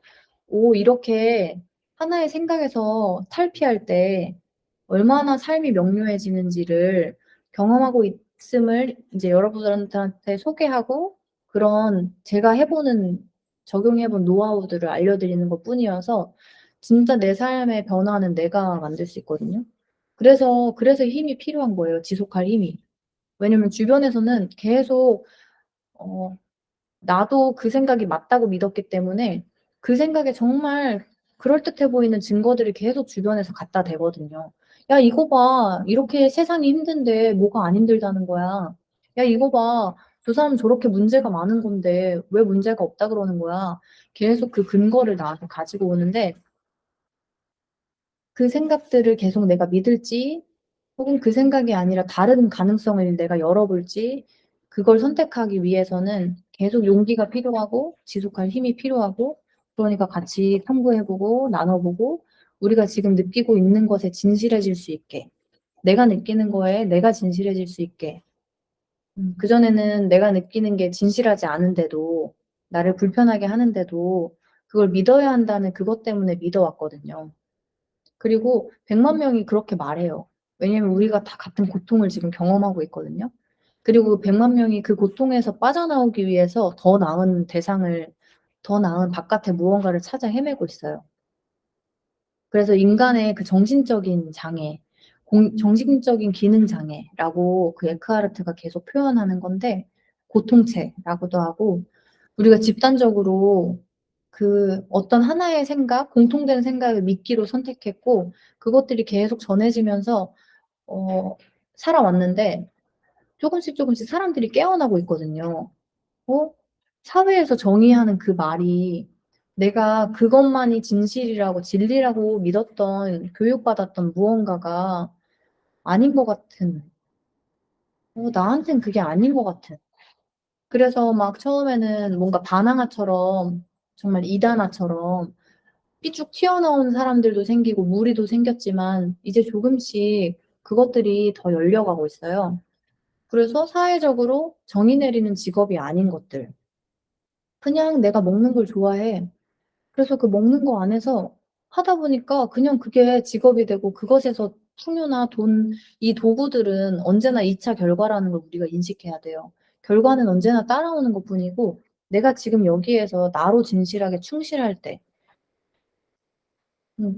이렇게 하나의 생각에서 탈피할 때 얼마나 삶이 명료해지는지를 경험하고 있음을 인제 여러분들한테 소개하고, 그런 제가 해 보는, 적용해 본 노하우들을 알려드리는 것뿐이어서 진짜 내 삶의 변화는 내가 만들 수 있거든요. 그래서 힘이 필요한 거예요, 지속할 힘이. 왜냐면 주변에서는 계속 어 나도 그 생각이 맞다고 믿었기 때문에 그 생각에 정말 그럴듯해 보이는 증거들을 계속 주변에서 갖다 대거든요. "야 이거 봐. 이렇게 세상이 힘든데 뭐가 안 힘들다는 거야. 야 이거 봐. 저 사람 저렇게 문제가 많은 건데 왜 문제가 없다 그러는 거야." 계속 그 근거를 나한테 가지고 오는데 그 생각들을 계속 내가 믿을지 혹은 그 생각이 아니라 다른 가능성을 내가 열어볼지 그걸 선택하기 위해서는 계속 용기가 필요하고 지속할 힘이 필요하고 그러니까 같이 탐구해 보고 나눠 보고 우리가 지금 느끼고 있는 것에 진실해질 수 있게 내가 느끼는 거에 내가 진실해질 수 있게 그전에는 내가 느끼는 게 진실하지 않은데도 나를 불편하게 하는데도 그걸 믿어야 한다는 그것 때문에 믿어 왔거든요. 그리고 100만 명이 그렇게 말해요. 왜냐면 우리가 다 같은 고통을 지금 경험하고 있거든요. 그리고 100만 명이 그 고통에서 빠져나오기 위해서 더 나은 바깥의 무언가를 찾아 헤매고 있어요. 그래서 인간의 그 정신적인 장애, 정신적인 기능 장애라고 그 에크하르트가 계속 표현하는 건데 고통체라고도 하고 우리가 집단적으로 그 어떤 하나의 생각, 공통된 생각을 믿기로 선택했고 그것들이 계속 전해지면서 어 살아왔는데 조금씩 사람들이 깨어나고 있거든요. 어 사회에서 정의하는 그 말이 내가 그것만이 진실이라고 진리라고 믿었던 교육받았던 무언가가 아닌 것 같은 나한텐 그게 아닌 것 같은 그래서 막 처음에는 뭔가 바나나처럼 정말 이단아처럼 삐쭉 튀어나온 사람들도 생기고 무리도 생겼지만 이제 조금씩 그것들이 더 열려가고 있어요. 그래서 사회적으로 정의 내리는 직업이 아닌 것들. 그냥 내가 먹는 걸 좋아해. 그래서 그 먹는 거 안에서 하다 보니까 그냥 그게 직업이 되고 그것에서 풍요나 돈, 이 도구들은 언제나 2차 결과라는 걸 우리가 인식해야 돼요. 결과는 언제나 따라오는 것뿐이고 내가 지금 여기에서 나로 진실하게 충실할 때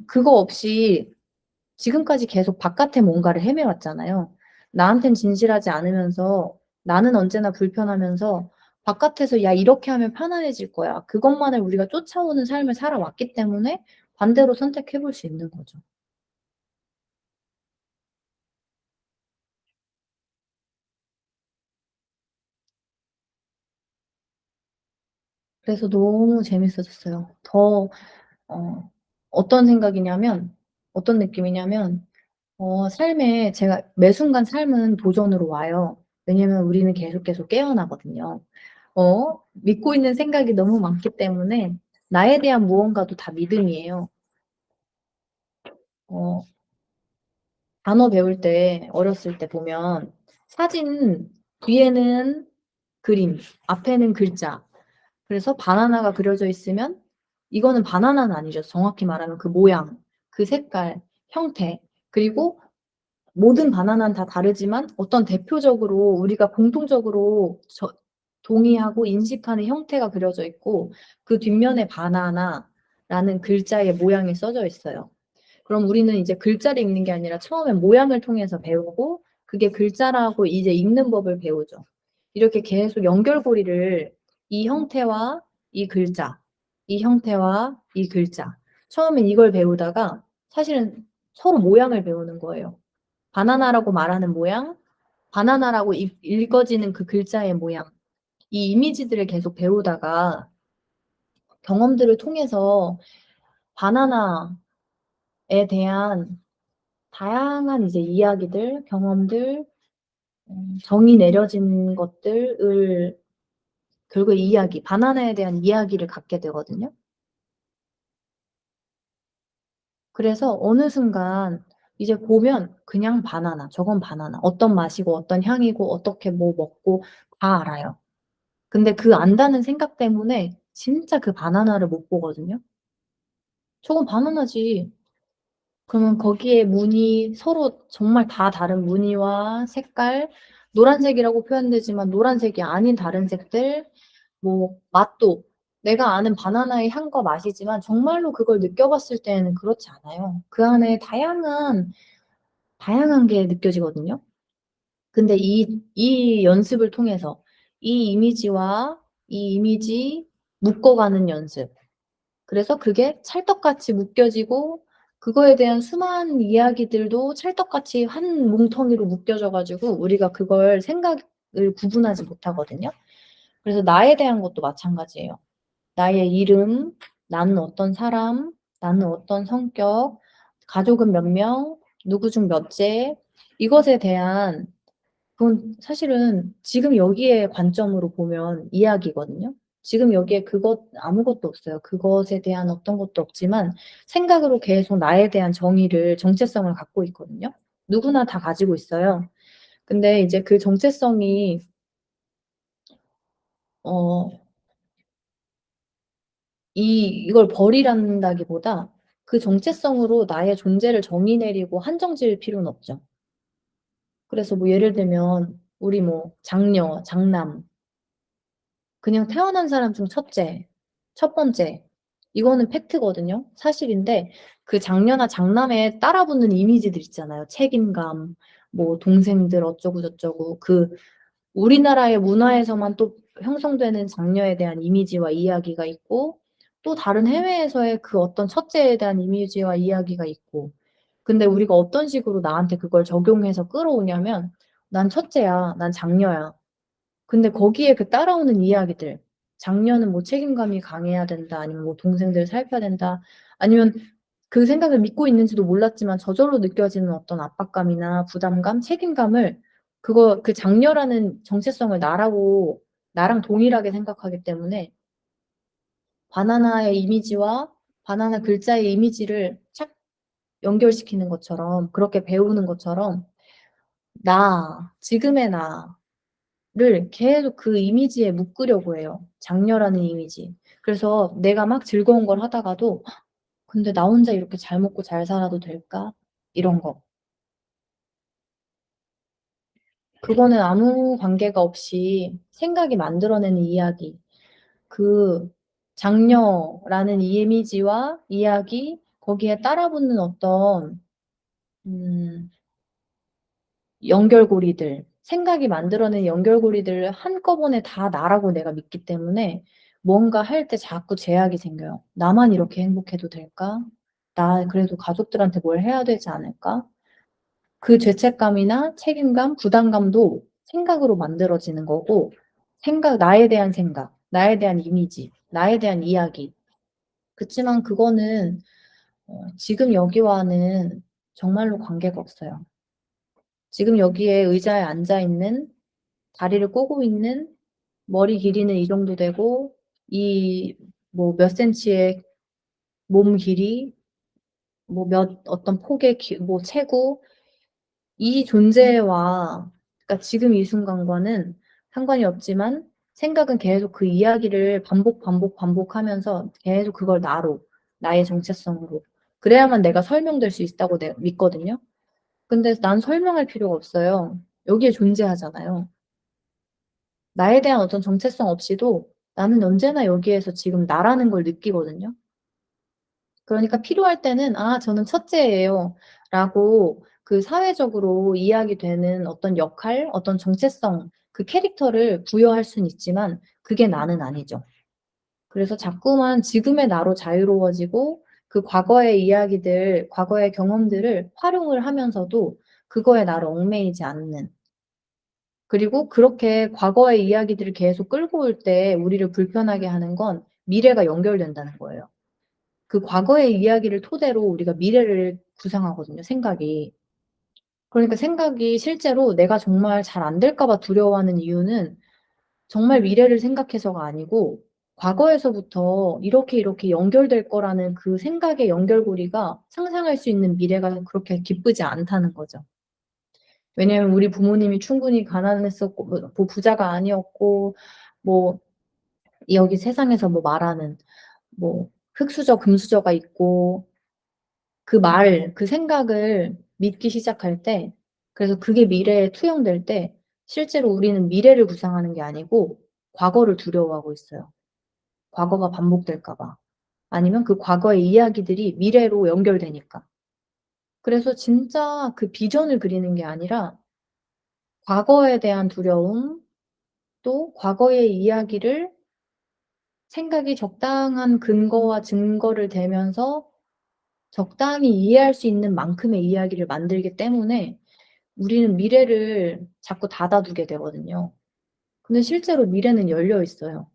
그거 없이 지금까지 계속 바깥에 뭔가를 헤매왔잖아요. 나한텐 진실하지 않으면서 나는 언제나 불편하면서 바깥에서 '야 이렇게 하면 편안해질 거야.' 그것만을 우리가 쫓아오는 삶을 살아왔기 때문에 반대로 선택해 볼 수 있는 거죠. 그래서 너무 재밌어졌어요. 어 어떤 생각이냐면 어떤 느낌이냐면 삶에 제가 매 순간 삶은 도전으로 와요. 왜냐면 우리는 계속 깨어나거든요. 믿고 있는 생각이 너무 많기 때문에 나에 대한 무언가도 다 믿음이에요. 어 단어 배울 때 어렸을 때 보면 사진 뒤에는 그림, 앞에는 글자. 그래서 바나나가 그려져 있으면 이거는 바나나는 아니죠. 정확히 말하면 그 모양, 그 색깔, 형태 그리고 모든 바나나는 다 다르지만 어떤 대표적으로 우리가 공통적으로 동의하고 인식하는 형태가 그려져 있고 그 뒷면에 바나나라는 글자의 모양이 써져 있어요. 그럼 우리는 이제 글자를 읽는 게 아니라 처음에 모양을 통해서 배우고 그게 글자라고 이제 읽는 법을 배우죠. 이렇게 계속 연결고리를 이 형태와 이 글자, 이 형태와 이 글자. 처음엔 이걸 배우다가 사실은 서로 모양을 배우는 거예요. 바나나라고 말하는 모양, 바나나라고 읽어지는 그 글자의 모양. 이 이미지들을 계속 배우다가 경험들을 통해서 바나나에 대한 다양한 이제 이야기들, 경험들, 정이 내려진 것들을 결국 이야기, 바나나에 대한 이야기를 갖게 되거든요. 그래서 어느 순간 이제 보면 그냥 바나나, 저건 바나나. 어떤 맛이고 어떤 향이고 어떻게 뭐 먹고 다 알아요. 근데 그 안다는 생각 때문에 진짜 그 바나나를 못 보거든요. "저건 바나나지." 그러면 거기에 무늬 서로 정말 다 다른 무늬와 색깔, 노란색이라고 표현되지만 노란색이 아닌 다른 색들, 뭐 맛도 내가 아는 바나나의 향과 맛이지만 정말로 그걸 느껴봤을 때에는 그렇지 않아요. 그 안에 다양한 게 느껴지거든요. 근데 이 연습을 통해서 이 이미지와 이 이미지 묶어가는 연습. 그래서 그게 찰떡같이 묶여지고 그거에 대한 수많은 이야기들도 찰떡같이 한 뭉텅이로 묶여져 가지고 우리가 그걸 생각을 구분하지 못하거든요. 그래서 나에 대한 것도 마찬가지예요. 나의 이름, 나는 어떤 사람, 나는 어떤 성격, 가족은 몇 명, 누구 중 몇째, 이것에 대한 그건 사실은 지금 여기에 관점으로 보면 이야기거든요. 지금 여기에 그것 아무것도 없어요. 그것에 대한 어떤 것도 없지만 생각으로 계속 나에 대한 정체성을 갖고 있거든요. 누구나 다 가지고 있어요. 근데 이제 그 정체성이 어 이걸 버리란다기보다 그 정체성으로 나의 존재를 정의 내리고 한정 지을 필요는 없죠. 그래서 뭐 예를 들면 우리 뭐 장녀, 장남 그냥 태어난 사람 중 첫째, 첫 번째 이거는 팩트거든요. 사실인데 그 장녀나 장남에 따라붙는 이미지들 있잖아요. 책임감, 뭐 동생들 어쩌고 저쩌고 그 우리나라의 문화에서만 또 형성되는 장녀에 대한 이미지와 이야기가 있고 또 다른 해외에서의 그 어떤 첫째에 대한 이미지와 이야기가 있고 근데 우리가 어떤 식으로 나한테 그걸 적용해서 끌어오냐면 "난 첫째야. 난 장녀야." 근데 거기에 그 따라오는 이야기들 장녀는 뭐 책임감이 강해야 된다 아니면 뭐 동생들을 살펴야 된다 아니면 그 생각을 믿고 있는지도 몰랐지만 저절로 느껴지는 어떤 압박감이나 부담감, 책임감을 그 장녀라는 정체성을 나랑 동일하게 생각하기 때문에 바나나의 이미지와 바나나 글자의 이미지를 착 연결시키는 것처럼 그렇게 배우는 것처럼 지금의 나를 계속 그 이미지에 묶으려고 해요. 장녀라는 이미지. 그래서 내가 막 즐거운 걸 하다가도 '근데 나 혼자 이렇게 잘 먹고 잘 살아도 될까?' 이런 거. 그거는 아무 관계가 없이 생각이 만들어내는 이야기. 그 장녀라는 이미지와 이야기 거기에 따라붙는 어떤 음 연결고리들, 생각이 만들어낸 연결고리들을 한꺼번에 다 나라고 내가 믿기 때문에 뭔가 할 때 자꾸 제약이 생겨요. '나만 이렇게 행복해도 될까? 나 그래도 가족들한테 뭘 해야 되지 않을까?' 그 죄책감이나 책임감, 부담감도 생각으로 만들어지는 거고 나에 대한 생각, 나에 대한 이미지, 나에 대한 이야기. 그치만 그거는 지금 여기와는 정말로 관계가 없어요. 지금 여기에 의자에 앉아 있는 다리를 꼬고 있는 머리 길이는 이 정도 되고 이 뭐 몇 센치의 몸 길이 뭐 어떤 폭의 뭐 체구 이 존재와 그러니까 지금 이 순간과는 상관이 없지만 생각은 계속 그 이야기를 반복하면서 계속 그걸 나의 정체성으로 그래야만 내가 설명될 수 있다고 내가 믿거든요. 근데 난 설명할 필요가 없어요. 여기에 존재하잖아요. 나에 대한 어떤 정체성 없이도 나는 언제나 여기에서 지금 나라는 걸 느끼거든요. 그러니까 필요할 때는 "아 저는 첫째예요." 라고 그 사회적으로 이야기되는 어떤 역할, 어떤 정체성 그 캐릭터를 부여할 수는 있지만 그게 나는 아니죠. 그래서 자꾸만 지금의 나로 자유로워지고 그 과거의 이야기들, 과거의 경험들을 활용을 하면서도 그거에 나를 얽매이지 않는 그리고 그렇게 과거의 이야기들을 계속 끌고 올 때 우리를 불편하게 하는 건 미래가 연결된다는 거예요. 그 과거의 이야기를 토대로 우리가 미래를 구상하거든요, 생각이. 그러니까 생각이 실제로 내가 정말 잘 안 될까 봐 두려워하는 이유는 정말 미래를 생각해서가 아니고 과거에서부터 이렇게 연결될 거라는 그 생각의 연결고리가 상상할 수 있는 미래가 그렇게 기쁘지 않다는 거죠. 왜냐하면 우리 부모님이 충분히 가난했었고 뭐 부자가 아니었고 뭐 여기 세상에서 뭐 말하는 뭐 흙수저, 금수저가 있고 그 생각을 믿기 시작할 때 그래서 그게 미래에 투영될 때 실제로 우리는 미래를 구상하는 게 아니고 과거를 두려워하고 있어요. 과거가 반복될까 봐. 아니면 그 과거의 이야기들이 미래로 연결되니까. 그래서 진짜 그 비전을 그리는 게 아니라 과거에 대한 두려움, 또 과거의 이야기를 생각이 적당한 근거와 증거를 대면서 적당히 이해할 수 있는 만큼의 이야기를 만들기 때문에 우리는 미래를 자꾸 닫아두게 되거든요. 근데 실제로 미래는 열려 있어요.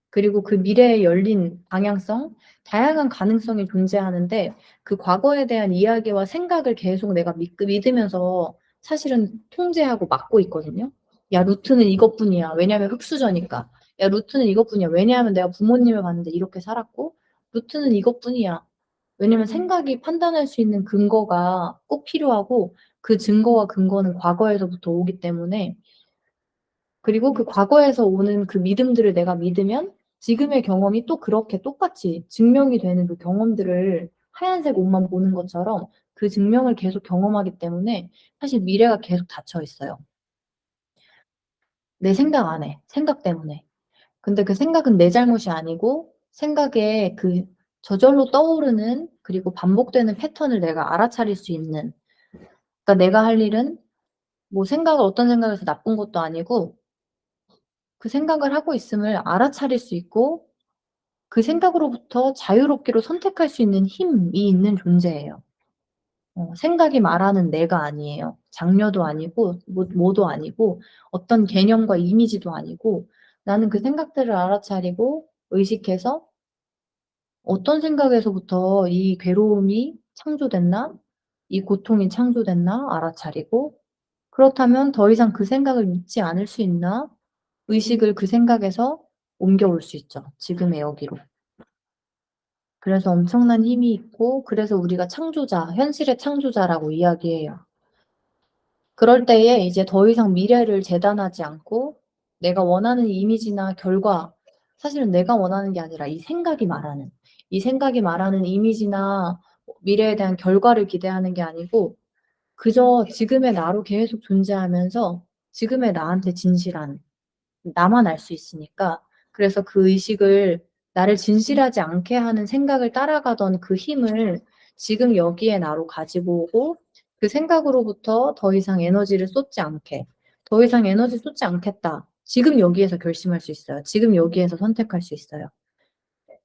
그리고 그 미래에 열린 방향성, 다양한 가능성이 존재하는데 그 과거에 대한 이야기와 생각을 계속 내가 믿으면서 사실은 통제하고 막고 있거든요. 야, 루트는 이것뿐이야. 왜냐하면 흙수저니까. 야, 루트는 이것뿐이야. 왜냐하면 내가 부모님을 봤는데 이렇게 살았고, 루트는 이것뿐이야. 왜냐면 생각이 판단할 수 있는 근거가 꼭 필요하고 그 증거와 근거는 과거에서부터 오기 때문에 그리고 그 과거에서 오는 그 믿음들을 내가 믿으면 지금의 경험이 또 그렇게 똑같이 증명이 되는 그 경험들을 하얀색 옷만 보는 것처럼 그 증명을 계속 경험하기 때문에 사실 미래가 계속 닫혀 있어요. 내 생각 안에, 생각 때문에. 근데 그 생각은 내 잘못이 아니고 생각에 그 저절로 떠오르는 그리고 반복되는 패턴을 내가 알아차릴 수 있는 그러니까 내가 할 일은 뭐 생각을 어떤 생각을 해서 나쁜 것도 아니고 그 생각을 하고 있음을 알아차릴 수 있고 그 생각으로부터 자유롭기로 선택할 수 있는 힘이 있는 존재예요. 생각이 말하는 내가 아니에요. 장녀도 아니고 뭐도 아니고 어떤 개념과 이미지도 아니고 나는 그 생각들을 알아차리고 의식해서 어떤 생각에서부터 이 괴로움이 창조됐나? 이 고통이 창조됐나? 알아차리고 그렇다면 더 이상 그 생각을 믿지 않을 수 있나? 의식을 그 생각에서 옮겨올 수 있죠, 지금의 여기로. 그래서 엄청난 힘이 있고 그래서 우리가 창조자, 현실의 창조자라고 이야기해요. 그럴 때에 이제 더 이상 미래를 재단하지 않고 내가 원하는 이미지나 결과 사실은 내가 원하는 게 아니라 이 생각이 말하는 이미지나 미래에 대한 결과를 기대하는 게 아니고 그저 지금의 나로 계속 존재하면서 지금의 나한테 진실한 나만 알 수 있으니까 그래서 그 의식을 나를 진실하지 않게 하는 생각을 따라가던 그 힘을 지금 여기에 나로 가지고 오고 그 생각으로부터 더 이상 에너지를 쏟지 않게 '더 이상 에너지 쏟지 않겠다.' 지금 여기에서 결심할 수 있어요. 지금 여기에서 선택할 수 있어요.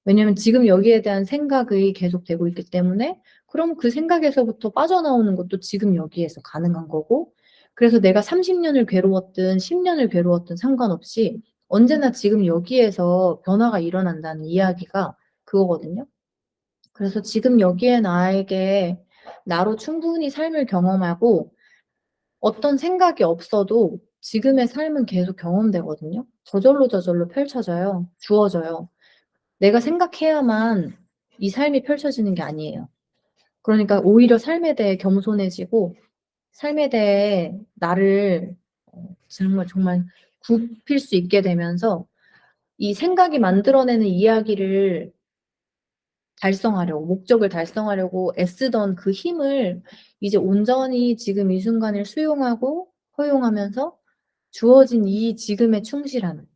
왜냐면 지금 여기에 대한 생각이 계속되고 있기 때문에 그럼 그 생각에서부터 빠져나오는 것도 지금 여기에서 가능한 거고 그래서 내가 30 년을 괴로웠든 10 년을 괴로웠든 상관없이 언제나 지금 여기에서 변화가 일어난다는 이야기가 그거거든요. 그래서 지금 여기에 나에게 나로 충분히 삶을 경험하고 어떤 생각이 없어도 지금의 삶은 계속 경험되거든요. 저절로 펼쳐져요. 주어져요. 내가 생각해야만 이 삶이 펼쳐지는 게 아니에요. 그러니까 오히려 삶에 대해 겸손해지고 삶에 대해 나를 정말 굽힐 수 있게 되면서 이 생각이 만들어내는 이야기를 달성하려고 목적을 달성하려고 애쓰던 그 힘을 이제 온전히 지금 이 순간을 수용하고 허용하면서 주어진 이 지금에 충실한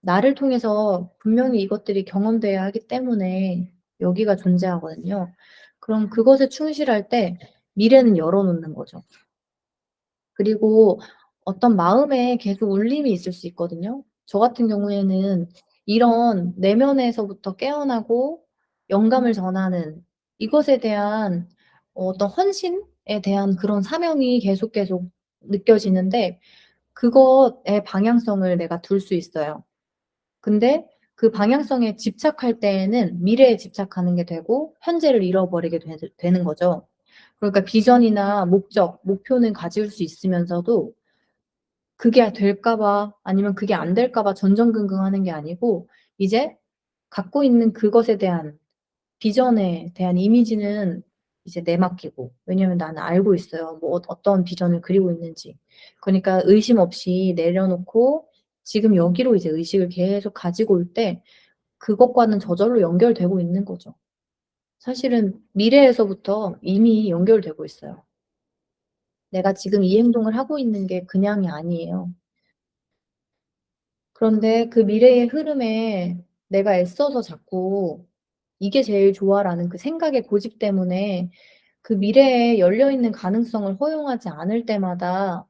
나를 통해서 분명히 이것들이 경험돼야 하기 때문에 여기가 존재하거든요. 그럼 그것에 충실할 때 미래는 열어 놓는 거죠. 그리고 어떤 마음에 계속 울림이 있을 수 있거든요. 저 같은 경우에는 이런 내면에서부터 깨어나고 영감을 전하는 이것에 대한 어떤 헌신에 대한 그런 사명이 계속 느껴지는데 그것의 방향성을 내가 둘 수 있어요. 근데 그 방향성에 집착할 때에는 미래에 집착하는 게 되고 현재를 잃어버리게 되는 거죠. 그러니까 비전이나 목적, 목표는 가질 수 있으면서도 그게 될까 봐 아니면 그게 안 될까 봐 전전긍긍하는 게 아니고 이제 갖고 있는 그것에 대한 비전에 대한 이미지는 이제 내맡기고 왜냐면 나는 알고 있어요. 뭐 어떤 비전을 그리고 있는지. 그러니까 의심 없이 내려놓고 지금 여기로 이제 의식을 계속 가지고 올 때 그것과는 저절로 연결되고 있는 거죠. 사실은 미래에서부터 이미 연결되고 있어요. 내가 지금 이 행동을 하고 있는 게 그냥이 아니에요. 그런데 그 미래의 흐름에 내가 애써서 자꾸 '이게 제일 좋아.'라는 그 생각의 고집 때문에 그 미래에 열려 있는 가능성을 허용하지 않을 때마다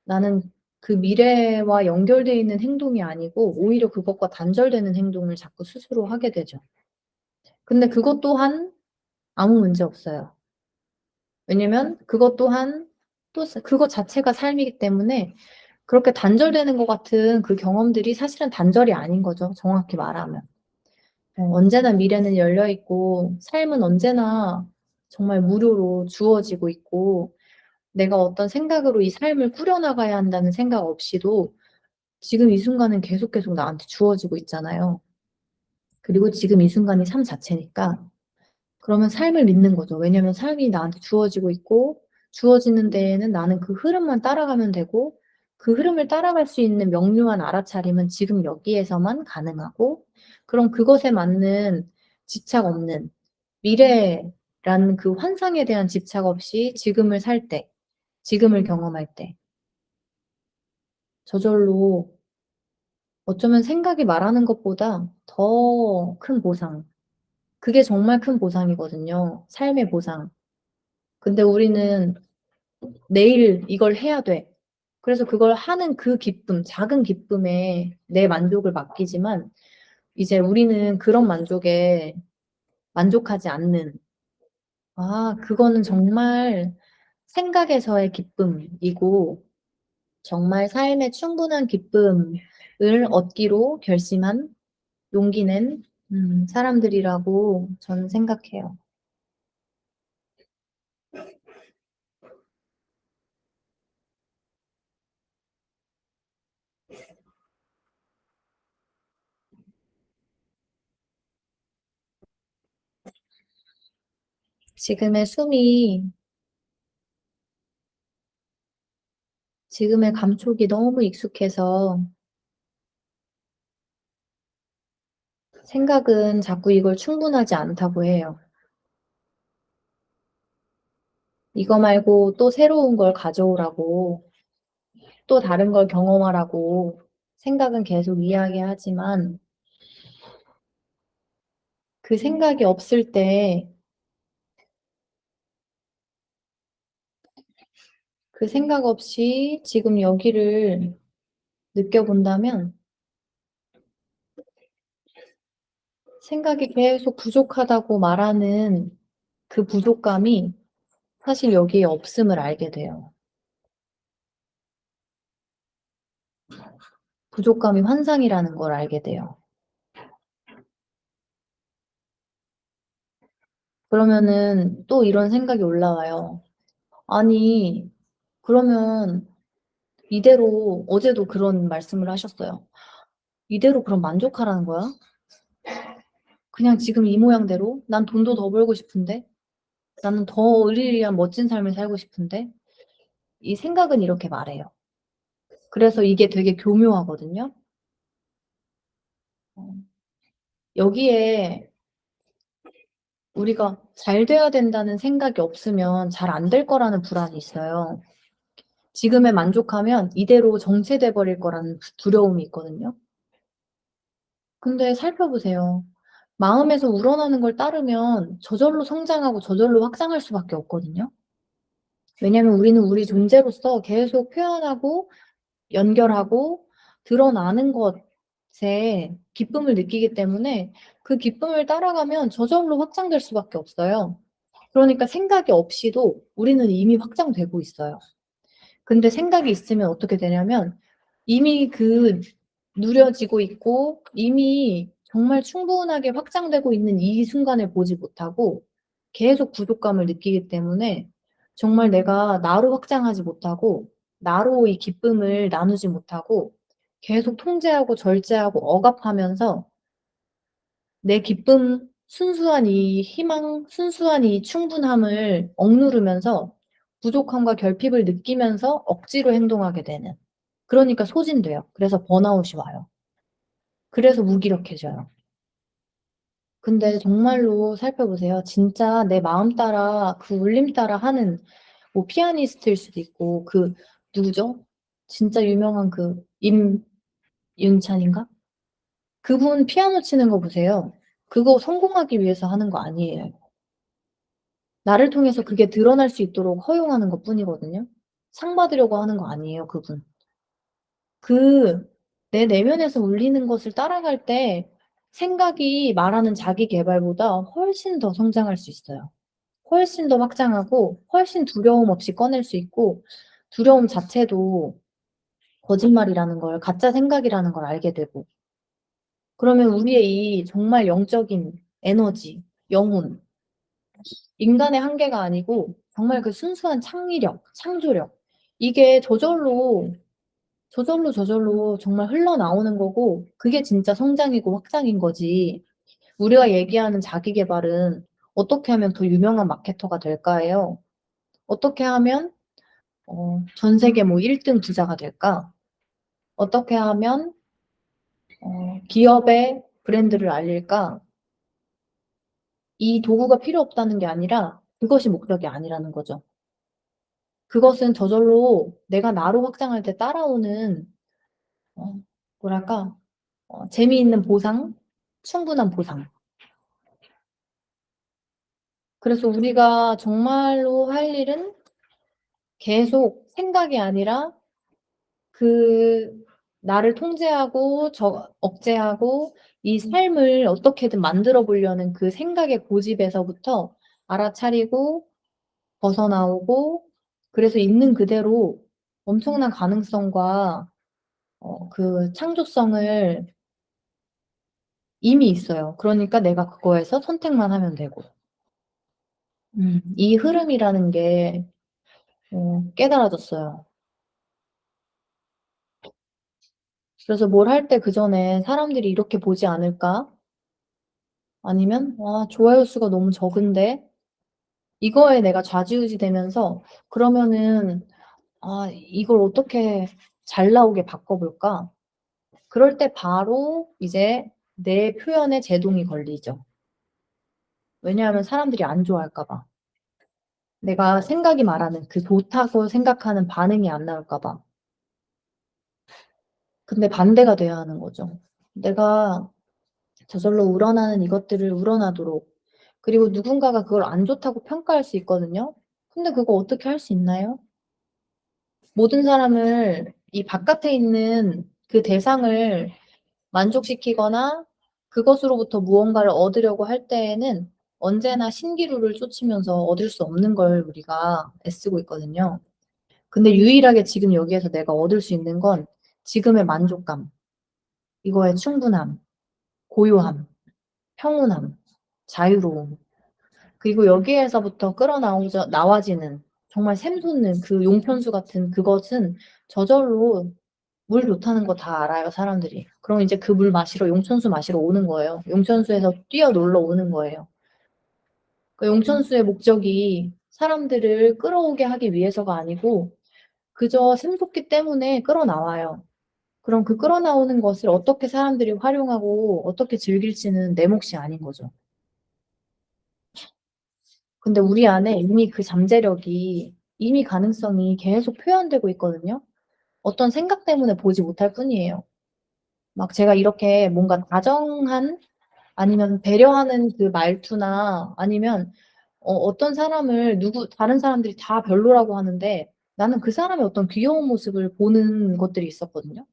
나는 그 미래와 연결돼 있는 행동이 아니고 오히려 그것과 단절되는 행동을 자꾸 스스로 하게 되죠. 근데 그것 또한 아무 문제 없어요. 왜냐면 그것 또한 또 그거 자체가 삶이기 때문에 그렇게 단절되는 것 같은 그 경험들이 사실은 단절이 아닌 거죠, 정확히 말하면. 언제나 미래는 열려 있고 삶은 언제나 정말 무료로 주어지고 있고 내가 어떤 생각으로 이 삶을 꾸려나가야 한다는 생각 없이도 지금 이 순간은 계속 나한테 주어지고 있잖아요. 그리고 지금 이 순간이 삶 자체니까 그러면 삶을 믿는 거죠. 왜냐면 삶이 나한테 주어지고 있고 주어지는 데에는 나는 그 흐름만 따라가면 되고 그 흐름을 따라갈 수 있는 명료한 알아차림은 지금 여기에서만 가능하고 그럼 그것에 맞는 집착 없는 미래라는 그 환상에 대한 집착 없이 지금을 살 때, 지금을 경험할 때 저절로 어쩌면 생각이 말하는 것보다 더 큰 보상, 그게 정말 큰 보상이거든요. 삶의 보상. 근데 우리는 '내일 이걸 해야 돼.' 그래서 그걸 하는 그 기쁨, 작은 기쁨에 내 만족을 맡기지만 이제 우리는 그런 만족에 만족하지 않는 그거는 정말 생각에서의 기쁨이고 정말 삶의 충분한 기쁨을 얻기로 결심한 용기 낸 사람들이라고 저는 생각해요. 지금의 숨이 지금의 감촉이 너무 익숙해서 생각은 자꾸 이걸 충분하지 않다고 해요. 이거 말고 또 새로운 걸 가져오라고, 또 다른 걸 경험하라고 생각은 계속 이야기하지만 그 생각이 없을 때 그 생각 없이 지금 여기를 느껴본다면 생각이 계속 부족하다고 말하는 그 부족감이 사실 여기에 없음을 알게 돼요. 부족감이 환상이라는 걸 알게 돼요. 그러면은 또 이런 생각이 올라와요. 아니, 그러면 이대로 어제도 그런 말씀을 하셨어요. "이대로 그럼 만족하라는 거야? 그냥 지금 이 모양대로? 난 돈도 더 벌고 싶은데. 나는 더 의리의리한 멋진 삶을 살고 싶은데." 이 생각은 이렇게 말해요. 그래서 이게 되게 교묘하거든요. 어 여기에 우리가 잘 돼야 된다는 생각이 없으면 잘 안 될 거라는 불안이 있어요. 지금에 만족하면 이대로 정체돼 버릴 거라는 두려움이 있거든요. 근데 살펴보세요. 마음에서 우러나는 걸 따르면 저절로 성장하고 저절로 확장할 수밖에 없거든요. 왜냐하면 우리는 우리 존재로서 계속 표현하고 연결하고 드러나는 것에 기쁨을 느끼기 때문에 그 기쁨을 따라가면 저절로 확장될 수밖에 없어요. 그러니까 생각이 없이도 우리는 이미 확장되고 있어요. 근데 생각이 있으면 어떻게 되냐면 이미 그 누려지고 있고 이미 정말 충분하게 확장되고 있는 이 순간을 보지 못하고 계속 부족감을 느끼기 때문에 정말 내가 나로 확장하지 못하고 나로 이 기쁨을 나누지 못하고 계속 통제하고 절제하고 억압하면서 내 기쁨, 순수한 이 희망, 순수한 이 충분함을 억누르면서 부족함과 결핍을 느끼면서 억지로 행동하게 되는. 그러니까 소진돼요. 그래서 번아웃이 와요. 그래서 무기력해져요. 근데 정말로 살펴보세요. 진짜 내 마음 따라 그 울림 따라 하는 뭐 피아니스트일 수도 있고 그 누구죠? 진짜 유명한 그 임윤찬인가? 그분 피아노 치는 거 보세요. 그거 성공하기 위해서 하는 거 아니에요. 나를 통해서 그게 드러날 수 있도록 허용하는 것뿐이거든요. 상 받으려고 하는 거 아니에요, 그분. 그 내 내면에서 울리는 것을 따라갈 때 생각이 말하는 자기 계발보다 훨씬 더 성장할 수 있어요. 훨씬 더 확장하고 훨씬 두려움 없이 꺼낼 수 있고 두려움 자체도 거짓말이라는 걸, 가짜 생각이라는 걸 알게 되고 그러면 우리의 이 정말 영적인 에너지, 영혼, 인간의 한계가 아니고 정말 그 순수한 창의력, 창조력 이게 저절로 정말 흘러나오는 거고 그게 진짜 성장이고 확장인 거지. 우리가 얘기하는 자기 계발은 어떻게 하면 더 유명한 마케터가 될까예요? 어떻게 하면 전 세계 뭐 1등 부자가 될까? 어떻게 하면 기업의 브랜드를 알릴까? 이 도구가 필요 없다는 게 아니라 그것이 목적이 아니라는 거죠. 그것은 저절로 내가 나로 확장할 때 따라오는 어, 뭐랄까 재미있는 보상, 충분한 보상. 그래서 우리가 정말로 할 일은 계속 생각이 아니라 그 나를 통제하고 억제하고 이 삶을 어떻게든 만들어 보려는 그 생각의 고집에서부터 알아차리고 벗어나오고 그래서 있는 그대로 엄청난 가능성과 그 창조성을 이미 있어요. 그러니까 내가 그거에서 선택만 하면 되고. 이 흐름이라는 게 깨달아졌어요. 그래서 뭘 할 때 그전에 '사람들이 이렇게 보지 않을까?' 아니면 '아 좋아요 수가 너무 적은데?' 이거에 내가 좌지우지 되면서 그러면은 '아 이걸 어떻게 잘 나오게 바꿔 볼까?' 그럴 때 바로 이제 내 표현에 제동이 걸리죠. 왜냐하면 사람들이 안 좋아할까 봐. 내가 생각이 말하는 그 좋다고 생각하는 반응이 안 나올까 봐. 근데 반대가 돼야 하는 거죠. 내가 저절로 우러나는 이것들을 우러나도록 그리고 누군가가 그걸 안 좋다고 평가할 수 있거든요. 근데 그거 어떻게 할 수 있나요? 모든 사람을 이 바깥에 있는 그 대상을 만족시키거나 그것으로부터 무언가를 얻으려고 할 때에는 언제나 신기루를 쫓으면서 얻을 수 없는 걸 우리가 애쓰고 있거든요. 근데 유일하게 지금 여기에서 내가 얻을 수 있는 건 지금의 만족감, 이거의 충분함, 고요함, 평온함, 자유로움. 그리고 여기에서부터 끌어나오자 나와지는 정말 샘솟는 그 용편수 같은 그것은 저절로 물 좋다는 거 다 알아요, 사람들이. 그럼 이제 그 물 마시러 용천수 마시러 오는 거예요. 용천수에서 뛰어놀러 오는 거예요. 그 용천수의 목적이 사람들을 끌어오게 하기 위해서가 아니고 그저 샘솟기 때문에 끌어나와요. 그럼 그 끌어나오는 것을 어떻게 사람들이 활용하고 어떻게 즐길지는 내 몫이 아닌 거죠. 근데 우리 안에 이미 그 잠재력이 이미 가능성이 계속 표현되고 있거든요. 어떤 생각 때문에 보지 못할 뿐이에요. 막 제가 이렇게 뭔가 다정한 아니면 배려하는 그 말투나 아니면 어떤 사람을 다른 사람들이 다 별로라고 하는데 나는 그 사람의 어떤 귀여운 모습을 보는 것들이 있었거든요.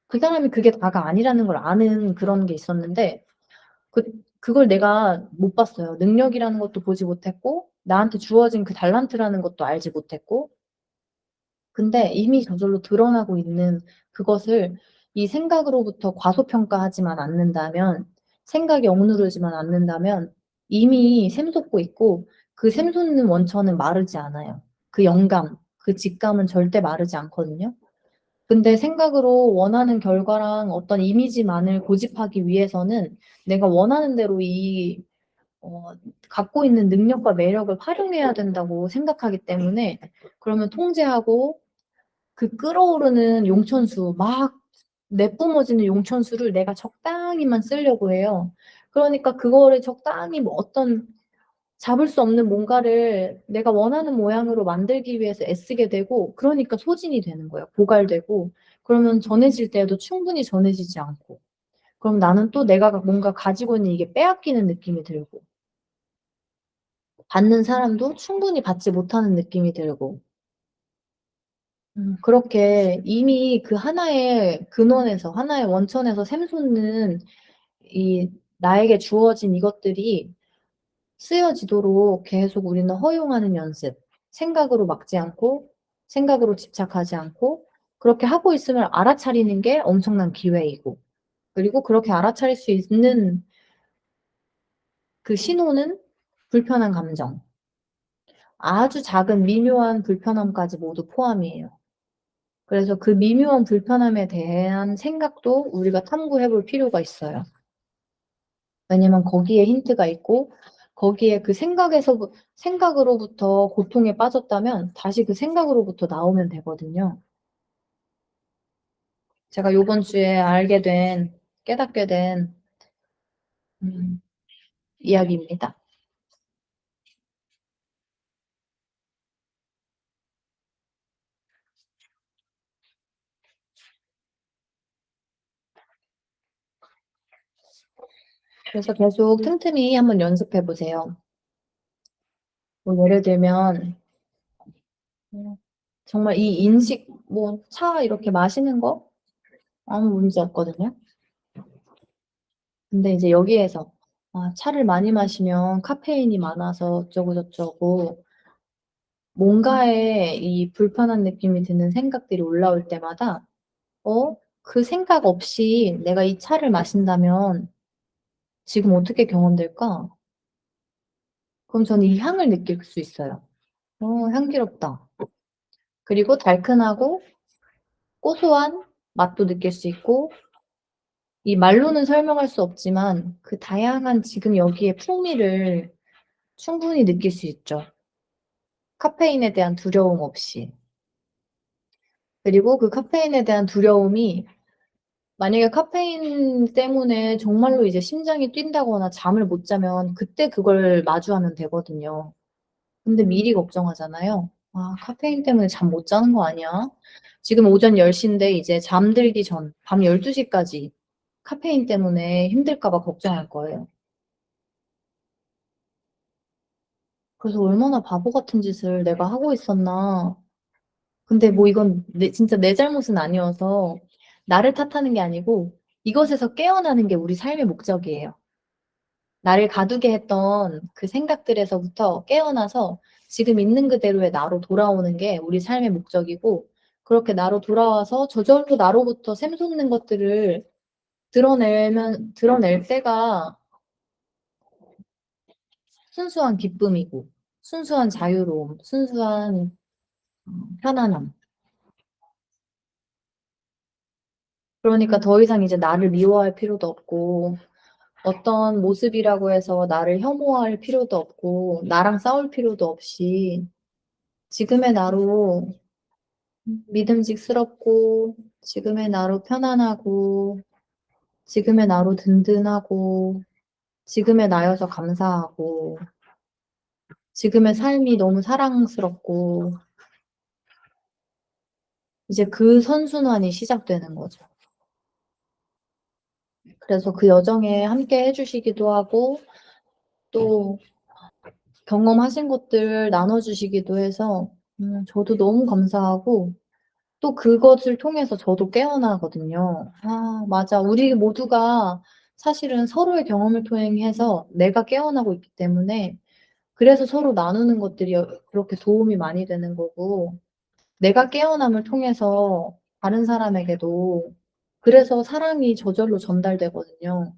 그 사람이 그게 다가 아니라는 걸 아는 그런 게 있었는데 그 그걸 내가 못 봤어요. 능력이라는 것도 보지 못했고 나한테 주어진 그 달란트라는 것도 알지 못했고 근데 이미 저절로 드러나고 있는 그것을 이 생각으로부터 과소평가하지만 않는다면 생각이 억누르지만 않는다면 이미 샘솟고 있고 그 샘솟는 원천은 마르지 않아요. 그 영감, 그 직감은 절대 마르지 않거든요. 근데 생각으로 원하는 결과랑 어떤 이미지만을 고집하기 위해서는 내가 원하는 대로 어 갖고 있는 능력과 매력을 활용해야 된다고 생각하기 때문에 그러면 통제하고 그 끓어오르는 용천수 막 내뿜어지는 용천수를 내가 적당히만 쓰려고 해요. 그러니까 그거를 적당히 뭐 어떤 잡을 수 없는 뭔가를 내가 원하는 모양으로 만들기 위해서 애쓰게 되고 그러니까 소진이 되는 거예요. 고갈되고 그러면 전해질 때에도 충분히 전해지지 않고 그럼 나는 또 내가 뭔가 가지고 있는 이게 빼앗기는 느낌이 들고 받는 사람도 충분히 받지 못하는 느낌이 들고 그렇게 이미 그 하나의 근원에서 하나의 원천에서 샘솟는 이 나에게 주어진 이것들이 쓰여지도록 계속 우리는 허용하는 연습. 생각으로 막지 않고 생각으로 집착하지 않고 그렇게 하고 있음을 알아차리는 게 엄청난 기회이고 그리고 그렇게 알아차릴 수 있는 그 신호는 불편한 감정. 아주 작은 미묘한 불편함까지 모두 포함이에요. 그래서 그 미묘한 불편함에 대한 생각도 우리가 탐구해 볼 필요가 있어요. 왜냐면 거기에 힌트가 있고 거기에 그 생각으로부터 고통에 빠졌다면 다시 그 생각으로부터 나오면 되거든요. 제가 요번 주에 깨닫게 된 음 이야기입니다. 그래서 계속 틈틈이 한번 연습해 보세요. 뭐 예를 들면 정말 이 인식 뭐 차 이렇게 마시는 거 아무 문제 없거든요. 근데 이제 여기에서 차를 많이 마시면 카페인이 많아서 어쩌고 저쩌고 뭔가에 이 불편한 느낌이 드는 생각들이 올라올 때마다 그 생각 없이 내가 이 차를 마신다면 지금 어떻게 경험될까? 그럼 저는 이 향을 느낄 수 있어요. 향기롭다. 그리고 달큰하고 고소한 맛도 느낄 수 있고 이 말로는 설명할 수 없지만 그 다양한 지금 여기에 풍미를 충분히 느낄 수 있죠. 카페인에 대한 두려움 없이. 그리고 그 카페인에 대한 두려움이 만약에 카페인 때문에 정말로 이제 심장이 뛴다거나 잠을 못 자면 그때 그걸 마주하면 되거든요. 근데 미리 걱정하잖아요. '아 카페인 때문에 잠 못 자는 거 아니야? 지금 오전 10 인데 이제 잠들기 전 밤 12 까지 카페인 때문에 힘들까 봐 걱정할 거예요.' 그래서 '얼마나 바보 같은 짓을 내가 하고 있었나.' 근데 뭐 이건 진짜 내 잘못은 아니어서 나를 탓하는 게 아니고 이것에서 깨어나는 게 우리 삶의 목적이에요. 나를 가두게 했던 그 생각들에서부터 깨어나서 지금 있는 그대로의 나로 돌아오는 게 우리 삶의 목적이고 그렇게 나로 돌아와서 저절로 나로부터 샘솟는 것들을 드러낼 때가 순수한 기쁨이고 순수한 자유로움, 순수한 편안함. 그러니까 더 이상 이제 나를 미워할 필요도 없고 어떤 모습이라고 해서 나를 혐오할 필요도 없고 나랑 싸울 필요도 없이 지금의 나로 믿음직스럽고 지금의 나로 편안하고 지금의 나로 든든하고 지금의 나여서 감사하고 지금의 삶이 너무 사랑스럽고 이제 그 선순환이 시작되는 거죠. 그래서 그 여정에 함께 해 주시기도 하고 또 경험하신 것들 나눠 주시기도 해서 저도 너무 감사하고 또 그것을 통해서 저도 깨어나거든요. '아 맞아. 우리 모두가 사실은 서로의 경험을 통해서 내가 깨어나고 있기 때문에 그래서 서로 나누는 것들이 그렇게 도움이 많이 되는 거고 내가 깨어남을 통해서 다른 사람에게도 그래서 사랑이 저절로 전달되거든요.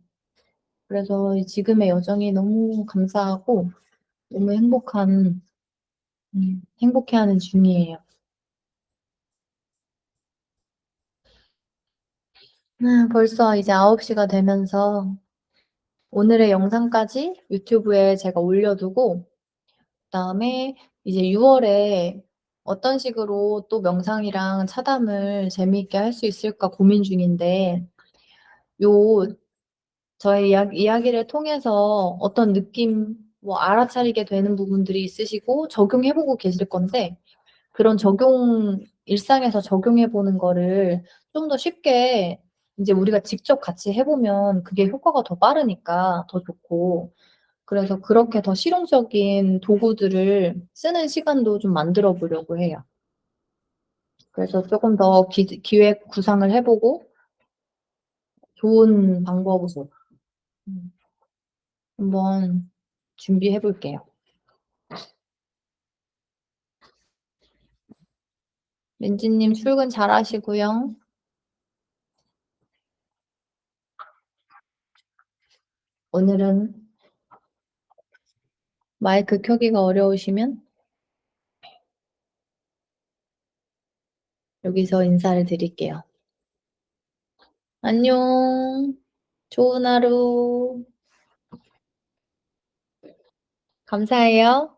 그래서 이 지금의 여정이 너무 감사하고 너무 행복해하는 중이에요. 벌써 이제 9 시가 되면서 오늘의 영상까지 유튜브에 제가 올려두고 그다음에 이제 6 월에 어떤 식으로 또 명상이랑 차담을 재미있게 할 수 있을까 고민 중인데 요 저의 이야기를 통해서 어떤 느낌 뭐 알아차리게 되는 부분들이 있으시고 적용해 보고 계실 건데 그런 일상에서 적용해 보는 거를 좀 더 쉽게 인제 우리가 직접 같이 해 보면 그게 효과가 더 빠르니까 더 좋고, 그래서 그렇게 더 실용적인 도구들을 쓰는 시간도 좀 만들어 보려고 해요. 그래서 쪼금 더 기획 구상을 해 보고 좋은 방법으로 음 한번 준비해 볼게요. 민지님 출근 잘하시고요. 오늘은 마이크 켜기가 어려우시면 여기서 인사를 드릴게요. 안녕. 좋은 하루. 감사해요.